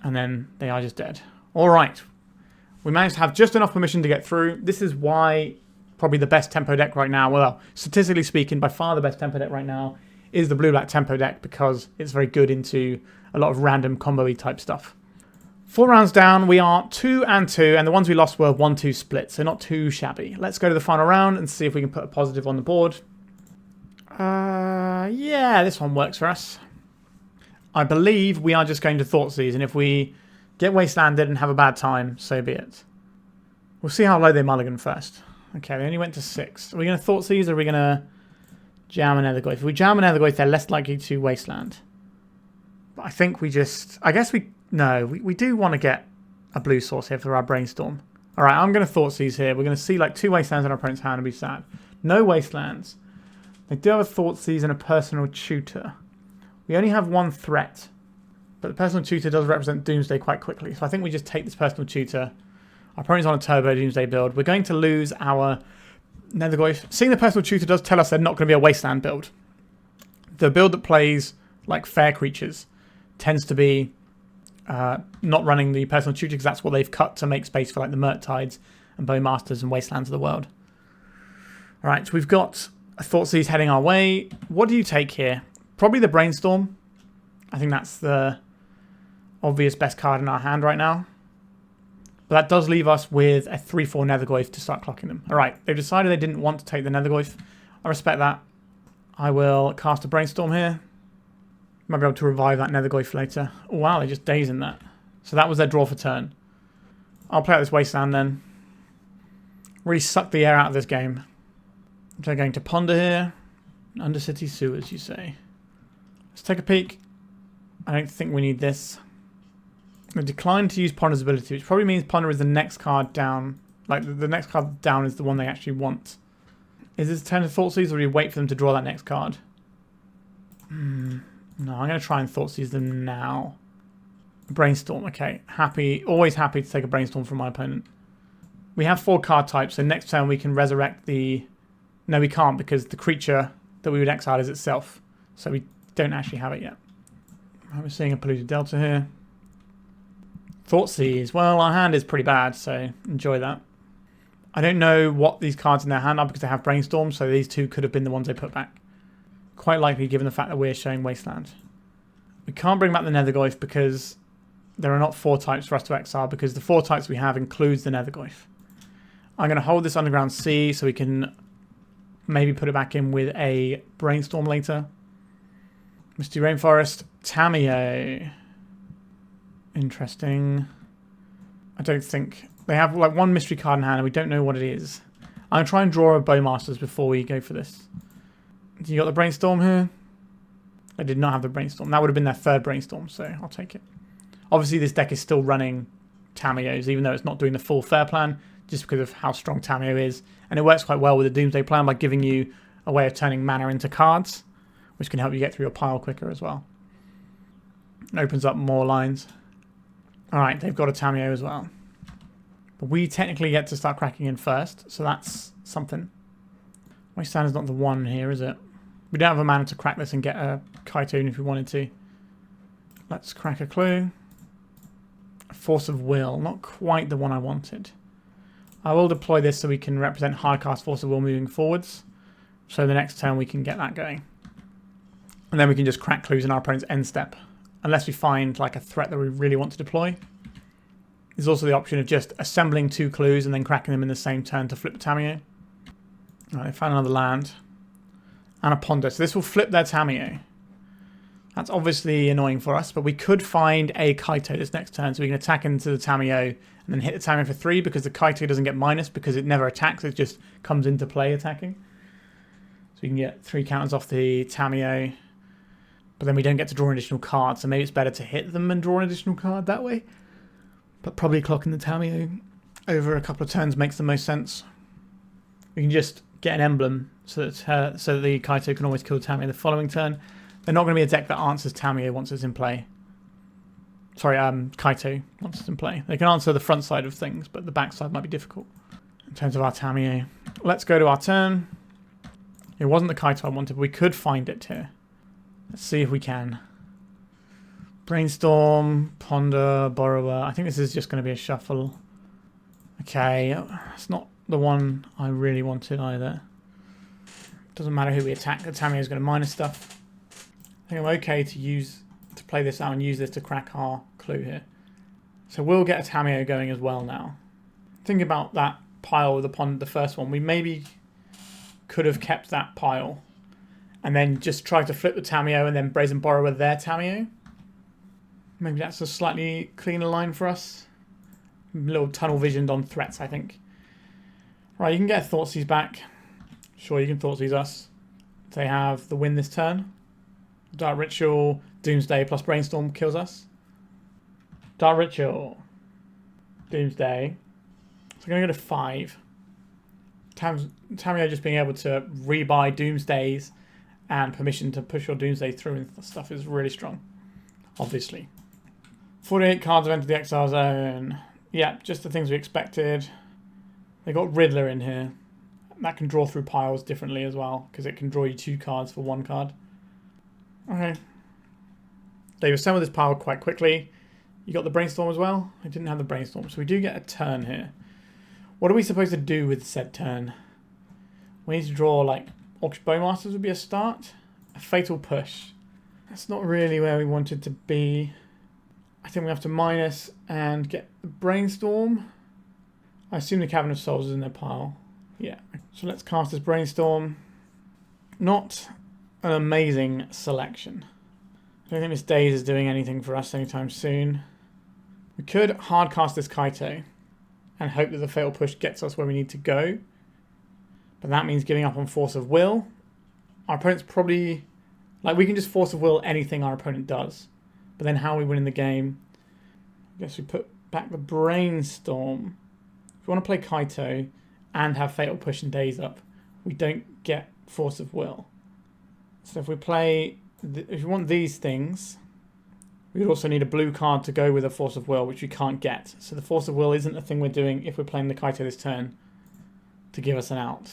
And then they are just dead. Alright. We managed to have just enough permission to get through. This is why probably the best tempo deck right now, well, statistically speaking, by far the best tempo deck right now is the blue-black tempo deck because it's very good into a lot of random combo-y type stuff. 4 rounds down, we are 2-2, and the ones we lost were 1-2 splits, so not too shabby. Let's go to the final round and see if we can put a positive on the board. Yeah, this one works for us. I believe we are just going to Thoughtseize, and if we get Wastelanded and have a bad time, so be it. We'll see how low they mulligan first. Okay, they only went to 6. Are we going to Thoughtseize, or are we going to jam an Nethergoyf? If we jam an Nethergoyf, they're less likely to Wasteland. But I think we just... I guess we... No, we do want to get a blue source here for our Brainstorm. Alright, I'm going to Thoughtseize here. We're going to see like 2 Wastelands in our opponent's hand and be sad. No Wastelands. They do have a Thoughtseize and a Personal Tutor. We only have 1 threat. But the Personal Tutor does represent Doomsday quite quickly. So I think we just take this Personal Tutor. Our opponent's on a Turbo Doomsday build. We're going to lose our Nethergoyf. Seeing the Personal Tutor does tell us they're not going to be a Wasteland build. The build that plays like fair creatures tends to be not running the Personal Tutor because that's what they've cut to make space for like the Murktides and Bowmasters and Wastelands of the world. Alright, so we've got a Thoughtseize heading our way. What do you take here? Probably the Brainstorm. I think that's the obvious best card in our hand right now. But that does leave us with a 3-4 Nethergoyf to start clocking them. Alright, they've decided they didn't want to take the Nethergoyf. I respect that. I will cast a Brainstorm here. Might be able to revive that Nethergoyf later. Oh wow, they just Daze in that. So that was their draw for turn. I'll play out this Wasteland then. Really suck the air out of this game. So they're going to Ponder here. Undercity Sewers, you say. Let's take a peek. I don't think we need this. I decline to use Ponder's ability, which probably means Ponder is the next card down. Like, the next card down is the one they actually want. Is this a turn of Thoughtseize, or do we wait for them to draw that next card? No, I'm going to try and Thoughtseize them now. Brainstorm, okay. Happy, always happy to take a Brainstorm from my opponent. We have 4 card types, so next turn we can resurrect the... No, we can't, because the creature that we would exile is itself. So we don't actually have it yet. We're seeing a Polluted Delta here. Thoughtseize. Well, our hand is pretty bad, so enjoy that. I don't know what these cards in their hand are because they have Brainstorm, so these 2 could have been the ones they put back. Quite likely given the fact that we're showing Wasteland. We can't bring back the Nethergoyf because there are not 4 types for us to exile because the 4 types we have includes the Nethergoyf. I'm going to hold this Underground Sea so we can maybe put it back in with a Brainstorm later. Misty Rainforest. Tamiyo. Interesting. I don't think... They have like 1 mystery card in hand and we don't know what it is. I'm going to try and draw a Bowmasters before we go for this. You got the Brainstorm here? I did not have the Brainstorm. That would have been their 3rd Brainstorm, so I'll take it. Obviously this deck is still running Tamiyos, even though it's not doing the full fair plan, just because of how strong Tamiyo is. And it works quite well with the Doomsday plan by giving you a way of turning mana into cards, which can help you get through your pile quicker as well. It opens up more lines. Alright, they've got a Tamiyo as well. But we technically get to start cracking in first, so that's something. Wasteland is not the one here, is it? We don't have a mana to crack this and get a Kaito even if we wanted to. Let's crack a clue. Force of Will, not quite the one I wanted. I will deploy this so we can represent high cast Force of Will moving forwards. So the next turn we can get that going. And then we can just crack clues in our opponent's end step. Unless we find like a threat that we really want to deploy. There's also the option of just assembling 2 clues and then cracking them in the same turn to flip the Tamiyo. Alright, they found another land. And a Ponder. So this will flip their Tamiyo. That's obviously annoying for us, but we could find a Kaito this next turn, so we can attack into the Tamiyo and then hit the Tamiyo for 3 because the Kaito doesn't get minus because it never attacks, it just comes into play attacking. So we can get 3 counters off the Tamiyo, but then we don't get to draw an additional card, so maybe it's better to hit them and draw an additional card that way. But probably clocking the Tamiyo over a couple of turns makes the most sense. We can just get an emblem so that the Kaito can always kill Tamiyo the following turn. They're not going to be a deck that answers Tamiyo once it's in play. Sorry, Kaito once it's in play. They can answer the front side of things, but the back side might be difficult. In terms of our Tamiyo. Let's go to our turn. It wasn't the Kaito I wanted, but we could find it here. Let's see if we can. Brainstorm, Ponder, Borrower. I think this is just going to be a shuffle. Okay, it's not the one I really wanted either. Doesn't matter who we attack, the Tamiyo is going to minus stuff. I think I'm okay to play this out and use this to crack our clue here. So we'll get a Tamiyo going as well now. Think about that pile with the first one. We maybe could have kept that pile and then just tried to flip the Tamiyo and then Brazen Borrower their Tamiyo. Maybe that's a slightly cleaner line for us. A little tunnel visioned on threats, I think. Right, you can get Thoughtseize back. Sure, you can Thoughtseize us. They have the win this turn. Dark Ritual, Doomsday plus Brainstorm kills us. Dark Ritual, Doomsday. So we're going to go to 5. Tamiyo just being able to rebuy Doomsdays and permission to push your Doomsday through and stuff is really strong. Obviously. 48 cards have entered the exile zone. Yeah, just the things we expected. They got Riddler in here. That can draw through piles differently as well, because it can draw you 2 cards for 1 card. Okay. They've assembled this pile quite quickly. You got the Brainstorm as well? I didn't have the Brainstorm, so we do get a turn here. What are we supposed to do with said turn? We need to draw, like, Orcish Bowmasters would be a start. A Fatal Push. That's not really where we wanted to be. I think we have to minus and get the Brainstorm. I assume the Cavern of Souls is in their pile. Yeah. So let's cast this Brainstorm. Not an amazing selection. I don't think this Daze is doing anything for us anytime soon. We could hard cast this Kaito and hope that the Fatal Push gets us where we need to go. But that means giving up on Force of Will. Our opponent's probably... Like, we can just Force of Will anything our opponent does. But then how are we winning the game? I guess we put back the Brainstorm. If we want to play Kaito and have Fatal Push and Daze up, we don't get Force of Will. So if we play... if we want these things, we would also need a blue card to go with a Force of Will, which we can't get. So the Force of Will isn't a thing we're doing if we're playing the Kaito this turn to give us an out.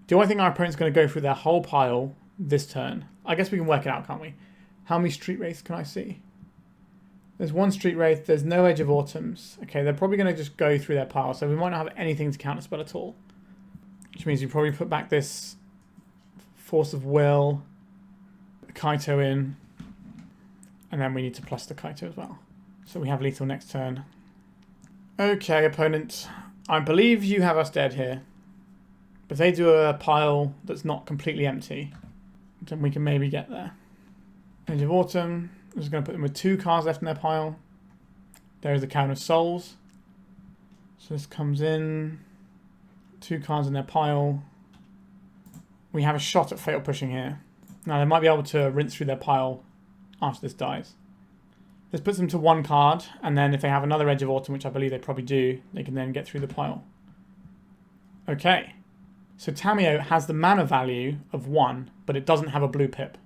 Do I think our opponent's going to go through their whole pile this turn? I guess we can work it out, can't we? How many Street Wraiths can I see? There's 1 Street Wraith. There's no Edge of Autumns. Okay, they're probably going to just go through their pile, so we might not have anything to counterspell at all. Which means we probably put back this Force of Will, Kaito in, and then we need to plus the Kaito as well. So we have lethal next turn. Okay, opponent. I believe you have us dead here. But if they do a pile that's not completely empty, then we can maybe get there. Edge of Autumn. I'm just going to put them with 2 cards left in their pile. There's the Cavern of Souls. So this comes in. 2 cards in their pile. We have a shot at Fatal Pushing here. Now they might be able to rinse through their pile after this dies. This puts them to 1 card, and then if they have another Edge of Autumn, which I believe they probably do, they can then get through the pile. Okay. So Tamiyo has the mana value of 1, but it doesn't have a blue pip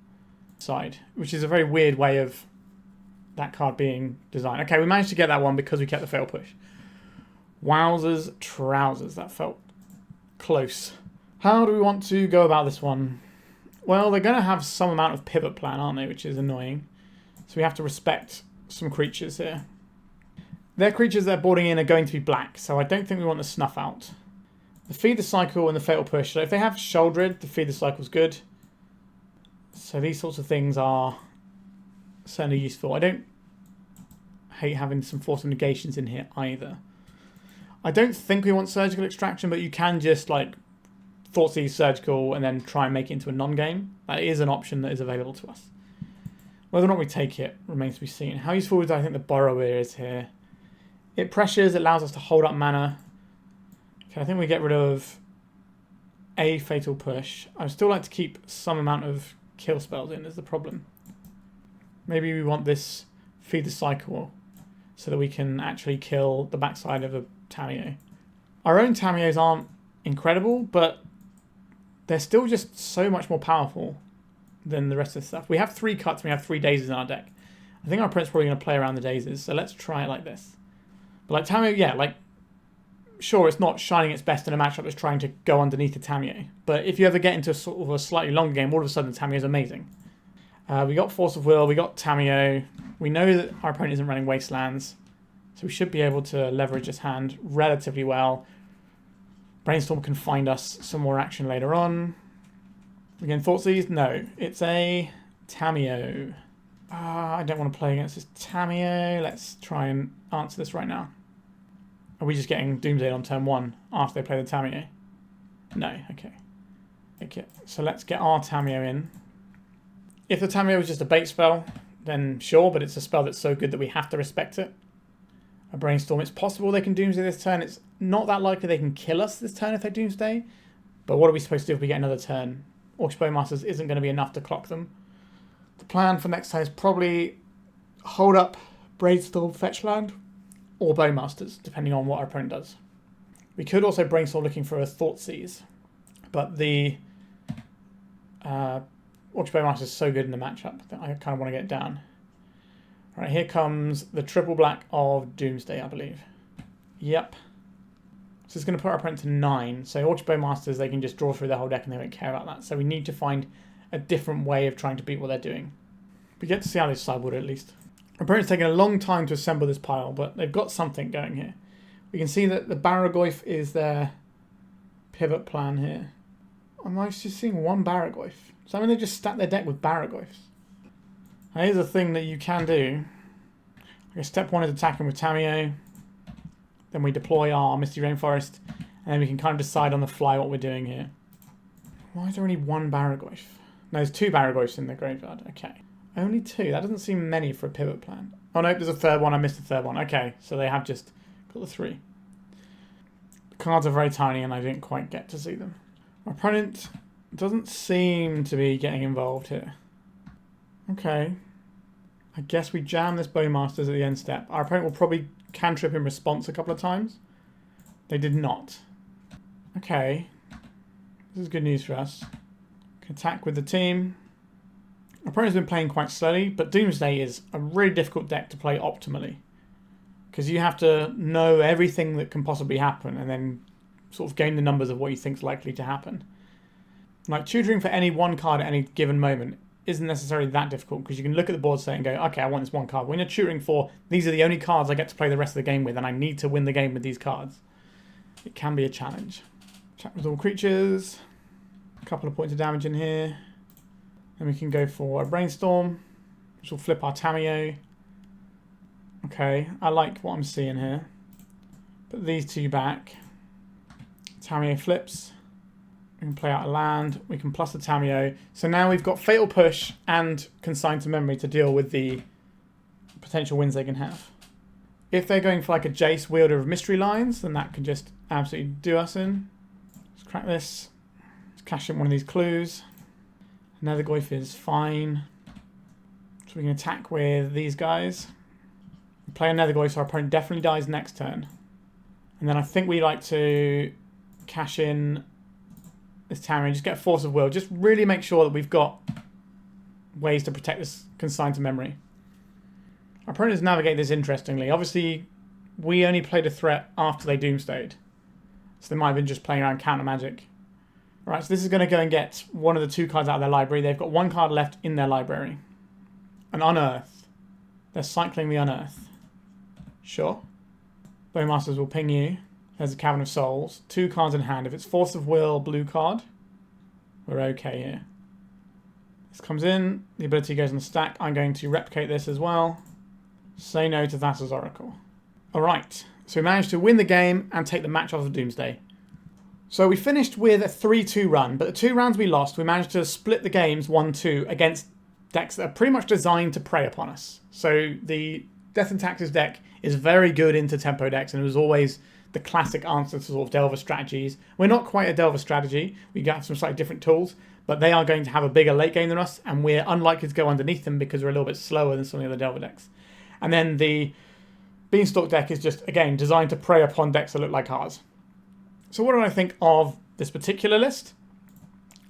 side, which is a very weird way of that card being designed. Okay, we managed to get that one because we kept the Fatal Push. Wowzers, trousers. That felt close. How do we want to go about this one? Well, they're going to have some amount of pivot plan, aren't they? Which is annoying. So we have to respect some creatures here. Their creatures they're boarding in are going to be black, so I don't think we want the Snuff Out. The Feed the Cycle and the Fatal Push. So if they have Shouldered, the Feed the Cycle is good. So these sorts of things are certainly useful. I don't hate having some Force of Negations in here either. I don't think we want Surgical Extraction, but you can just like Thoughtseize Surgical and then try and make it into a non-game. That is an option that is available to us. Whether or not we take it remains to be seen. How useful do I think the Borrower is here? It pressures, it allows us to hold up mana. Okay, I think we get rid of a Fatal Push. I would still like to keep some amount of kill spells in, is the problem. Maybe we want this Feed the Cycle so that we can actually kill the backside of a Tamiyo. Our own Tamiyos aren't incredible, but they're still just so much more powerful than the rest of the stuff. We have 3 cuts and we have 3 Dazes in our deck. I think our opponent's probably going to play around the Dazes, so let's try it like this. But like Tamiyo, yeah, like, sure, it's not shining its best in a matchup that's trying to go underneath the Tamiyo. But if you ever get into sort of a slightly longer game, all of a sudden the Tamiyo is amazing. We got Force of Will, we got Tamiyo. We know that our opponent isn't running Wastelands, so we should be able to leverage this hand relatively well. Brainstorm can find us some more action later on. Again, Thoughtseize? No, it's a Tamiyo. I don't want to play against this Tamiyo. Let's try and answer this right now. Are we just getting Doomsday on turn 1 after they play the Tamiyo? No, okay. Okay, so let's get our Tamiyo in. If the Tamiyo is just a bait spell, then sure, but it's a spell that's so good that we have to respect it. A Brainstorm, it's possible they can Doomsday this turn. It's not that likely they can kill us this turn if they Doomsday. But what are we supposed to do if we get another turn? Orcish Bowmasters isn't going to be enough to clock them. The plan for next turn is probably hold up Brainstorm fetch land or Bowmasters, depending on what our opponent does. We could also Brainstorm looking for a Thoughtseize, but the Orcish Bowmasters is so good in the matchup that I kind of want to get it down. All right, here comes the triple black of Doomsday, I believe. Yep. So it's going to put our opponent to 9. So Orcish Bowmasters, they can just draw through their whole deck and they won't care about that. So we need to find a different way of trying to beat what they're doing. We get to see how they sideboard at least. Our opponent's taking a long time to assemble this pile, but they've got something going here. We can see that the Barrowgoyf is their pivot plan here. Am I just seeing one Barrowgoyf? So I mean they just stack their deck with Barrowgoyfs. Now here's a thing that you can do. Okay, step 1 is attacking with Tamiyo. Then we deploy our Misty Rainforest. And then we can kind of decide on the fly what we're doing here. Why is there only one Barrowgoyf? No, there's 2 Barrowgoyfs in the graveyard. Okay. Only 2. That doesn't seem many for a pivot plan. Oh no, there's a third one. I missed the third one. Okay, so they have just got the 3. The cards are very tiny and I didn't quite get to see them. Our opponent doesn't seem to be getting involved here. Okay. I guess we jam this Bowmasters at the end step. Our opponent will probably cantrip in response a couple of times. They did not. Okay. This is good news for us. Can attack with the team. Our opponent's been playing quite slowly, but Doomsday is a really difficult deck to play optimally. Because you have to know everything that can possibly happen and then sort of gain the numbers of what you think is likely to happen. Like tutoring for any one card at any given moment isn't necessarily that difficult because you can look at the board say and go, okay, I want this one card. When you're tutoring for, these are the only cards I get to play the rest of the game with and I need to win the game with these cards. It can be a challenge. Attack with all creatures. A couple of points of damage in here. Then we can go for a Brainstorm, which will flip our Tamiyo. Okay, I like what I'm seeing here. Put these 2 back. Tamiyo flips. We can play out a land. We can plus the Tamiyo. So now we've got Fatal Push and Consign to Memory to deal with the potential wins they can have. If they're going for like a Jace wielder of Mystery Lines, then that can just absolutely do us in. Let's crack this. Let's cash in one of these clues. Nethergoyf is fine. So we can attack with these guys. We play a Nethergoyf, so our opponent definitely dies next turn. And then I think we like to cash in this Tamiyo and just get a Force of Will. Just really make sure that we've got ways to protect this Consign to Memory. Our opponents navigate this interestingly. Obviously, we only played a threat after they Doomstayed. So they might have been just playing around counter magic. Right, so this is going to go and get one of the 2 cards out of their library. They've got 1 card left in their library. An Unearth. They're cycling the Unearth. Sure. Bowmasters will ping you. There's a Cavern of Souls. 2 cards in hand. If it's Force of Will, blue card, we're okay here. This comes in. The ability goes on the stack. I'm going to replicate this as well. Say no to Thassa's Oracle. Alright, so we managed to win the game and take the match off of Doomsday. So we finished with a 3-2 run, but the 2 rounds we lost, we managed to split the games 1-2 against decks that are pretty much designed to prey upon us. So the Death and Taxes deck is very good into tempo decks, and it was always the classic answer to sort of Delver strategies. We're not quite a Delver strategy. We have some slightly different tools, but they are going to have a bigger late game than us, and we're unlikely to go underneath them because we're a little bit slower than some of the other Delver decks. And then the Beanstalk deck is just, again, designed to prey upon decks that look like ours. So what do I think of this particular list?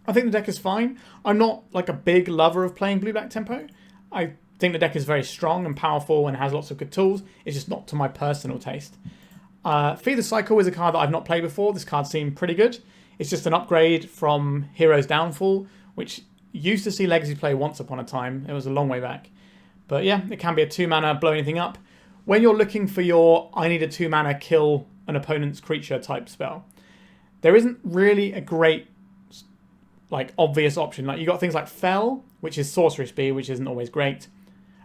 I think the deck is fine. I'm not like a big lover of playing blue-black tempo. I think the deck is very strong and powerful and has lots of good tools. It's just not to my personal taste. Feed the Cycle is a card that I've not played before. This card seemed pretty good. It's just an upgrade from Hero's Downfall, which used to see Legacy play once upon a time. It was a long way back. But yeah, it can be a 2-mana, blow anything up. When you're looking for your I need a 2-mana kill an opponent's creature type spell, there isn't really a great like obvious option. Like you got things like Fell, which is sorcery speed, which isn't always great.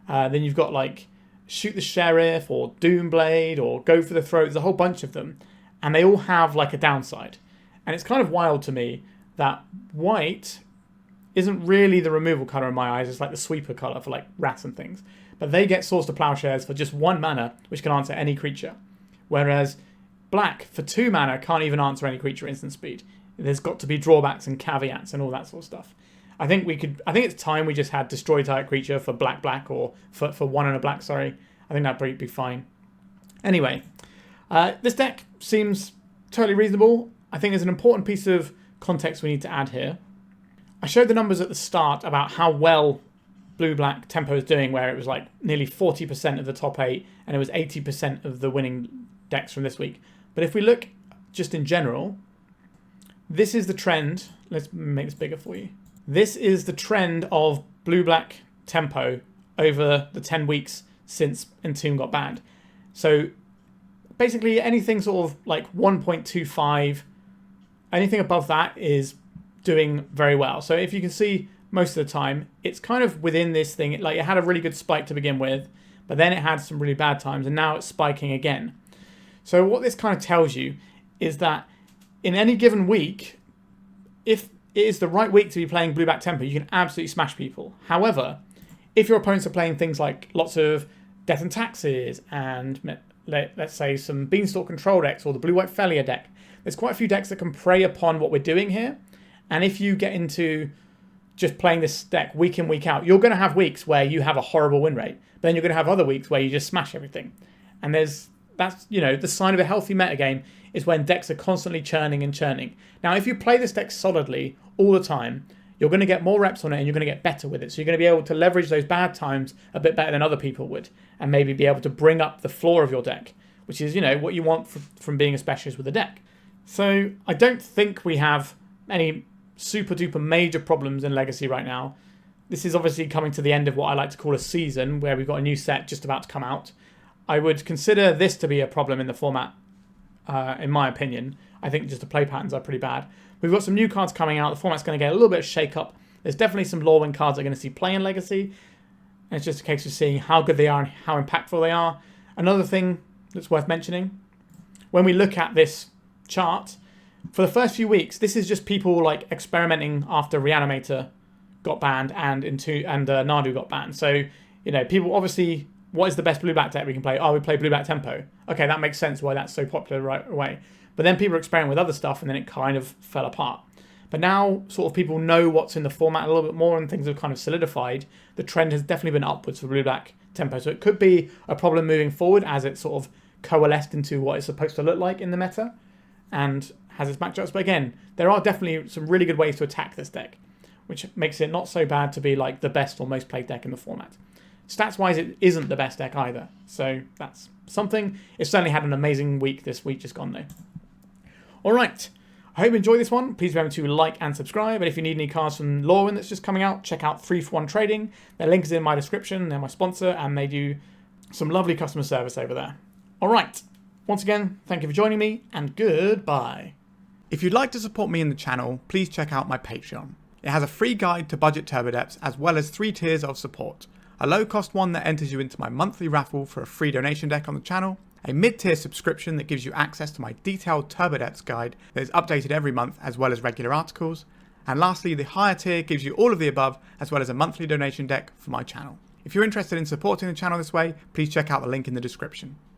Then you've got like Shoot the Sheriff or Doomblade or Go for the Throat. There's a whole bunch of them, and they all have like a downside. And it's kind of wild to me that white isn't really the removal colour in my eyes. It's like the sweeper colour for like rats and things. But they get Swords to Plowshares for just 1 mana, which can answer any creature. Whereas black, for 2 mana, can't even answer any creature instant speed. There's got to be drawbacks and caveats and all that sort of stuff. I think it's time we just had Destroy Target Creature for black, or for 1 and a black, sorry. I think that'd be fine. Anyway, this deck seems totally reasonable. I think there's an important piece of context we need to add here. I showed the numbers at the start about how well blue-black tempo is doing, where it was like nearly 40% of the top 8, and it was 80% of the winning decks from this week. But if we look just in general, this is the trend. Let's make this bigger for you. This is the trend of blue-black tempo over the 10 weeks since Entomb got banned. So basically anything sort of like 1.25, anything above that is doing very well. So if you can see, most of the time it's kind of within this thing. Like it had a really good spike to begin with, but then it had some really bad times, and now it's spiking again. So what this kind of tells you is that in any given week, if it is the right week to be playing blue-black tempo, you can absolutely smash people. However, if your opponents are playing things like lots of Death and Taxes and let's say some Beanstalk control decks or the blue-white Felia deck, there's quite a few decks that can prey upon what we're doing here. And if you get into just playing this deck week in, week out, you're going to have weeks where you have a horrible win rate, but then you're going to have other weeks where you just smash everything. And that's the sign of a healthy metagame is when decks are constantly churning and churning. Now, if you play this deck solidly all the time, you're going to get more reps on it and you're going to get better with it. So you're going to be able to leverage those bad times a bit better than other people would, and maybe be able to bring up the floor of your deck, which is, what you want from being a specialist with a deck. So I don't think we have any super duper major problems in Legacy right now. This is obviously coming to the end of what I like to call a season, where we've got a new set just about to come out. I would consider this to be a problem in the format, in my opinion. I think just the play patterns are pretty bad. We've got some new cards coming out. The format's going to get a little bit of shake-up. There's definitely some Lorwyn cards that are going to see play in Legacy. And it's just a case of seeing how good they are and how impactful they are. Another thing that's worth mentioning, when we look at this chart, for the first few weeks, this is just people like experimenting after Reanimator got banned and Nadu got banned. So, people obviously, what is the best blue-black deck we can play? Oh, we play blue-black tempo. Okay, that makes sense why that's so popular right away. But then people are experimenting with other stuff, and then it kind of fell apart. But now, sort of people know what's in the format a little bit more, and things have kind of solidified. The trend has definitely been upwards for blue-black tempo. So it could be a problem moving forward as it sort of coalesced into what it's supposed to look like in the meta, and has its matchups. But again, there are definitely some really good ways to attack this deck, which makes it not so bad to be like the best or most played deck in the format. Stats-wise, it isn't the best deck either. So that's something. It's certainly had an amazing week this week just gone though. All right. I hope you enjoyed this one. Please remember to like and subscribe. And if you need any cards from Lorwyn that's just coming out, check out 3for1 Trading. Their link is in my description. They're my sponsor, and they do some lovely customer service over there. All right. Once again, thank you for joining me, and goodbye. If you'd like to support me in the channel, please check out my Patreon. It has a free guide to budget turbo depths, as well as 3 tiers of support. A low-cost one that enters you into my monthly raffle for a free donation deck on the channel, a mid-tier subscription that gives you access to my detailed turbo depths guide that is updated every month, as well as regular articles, and lastly, the higher tier gives you all of the above, as well as a monthly donation deck for my channel. If you're interested in supporting the channel this way, please check out the link in the description.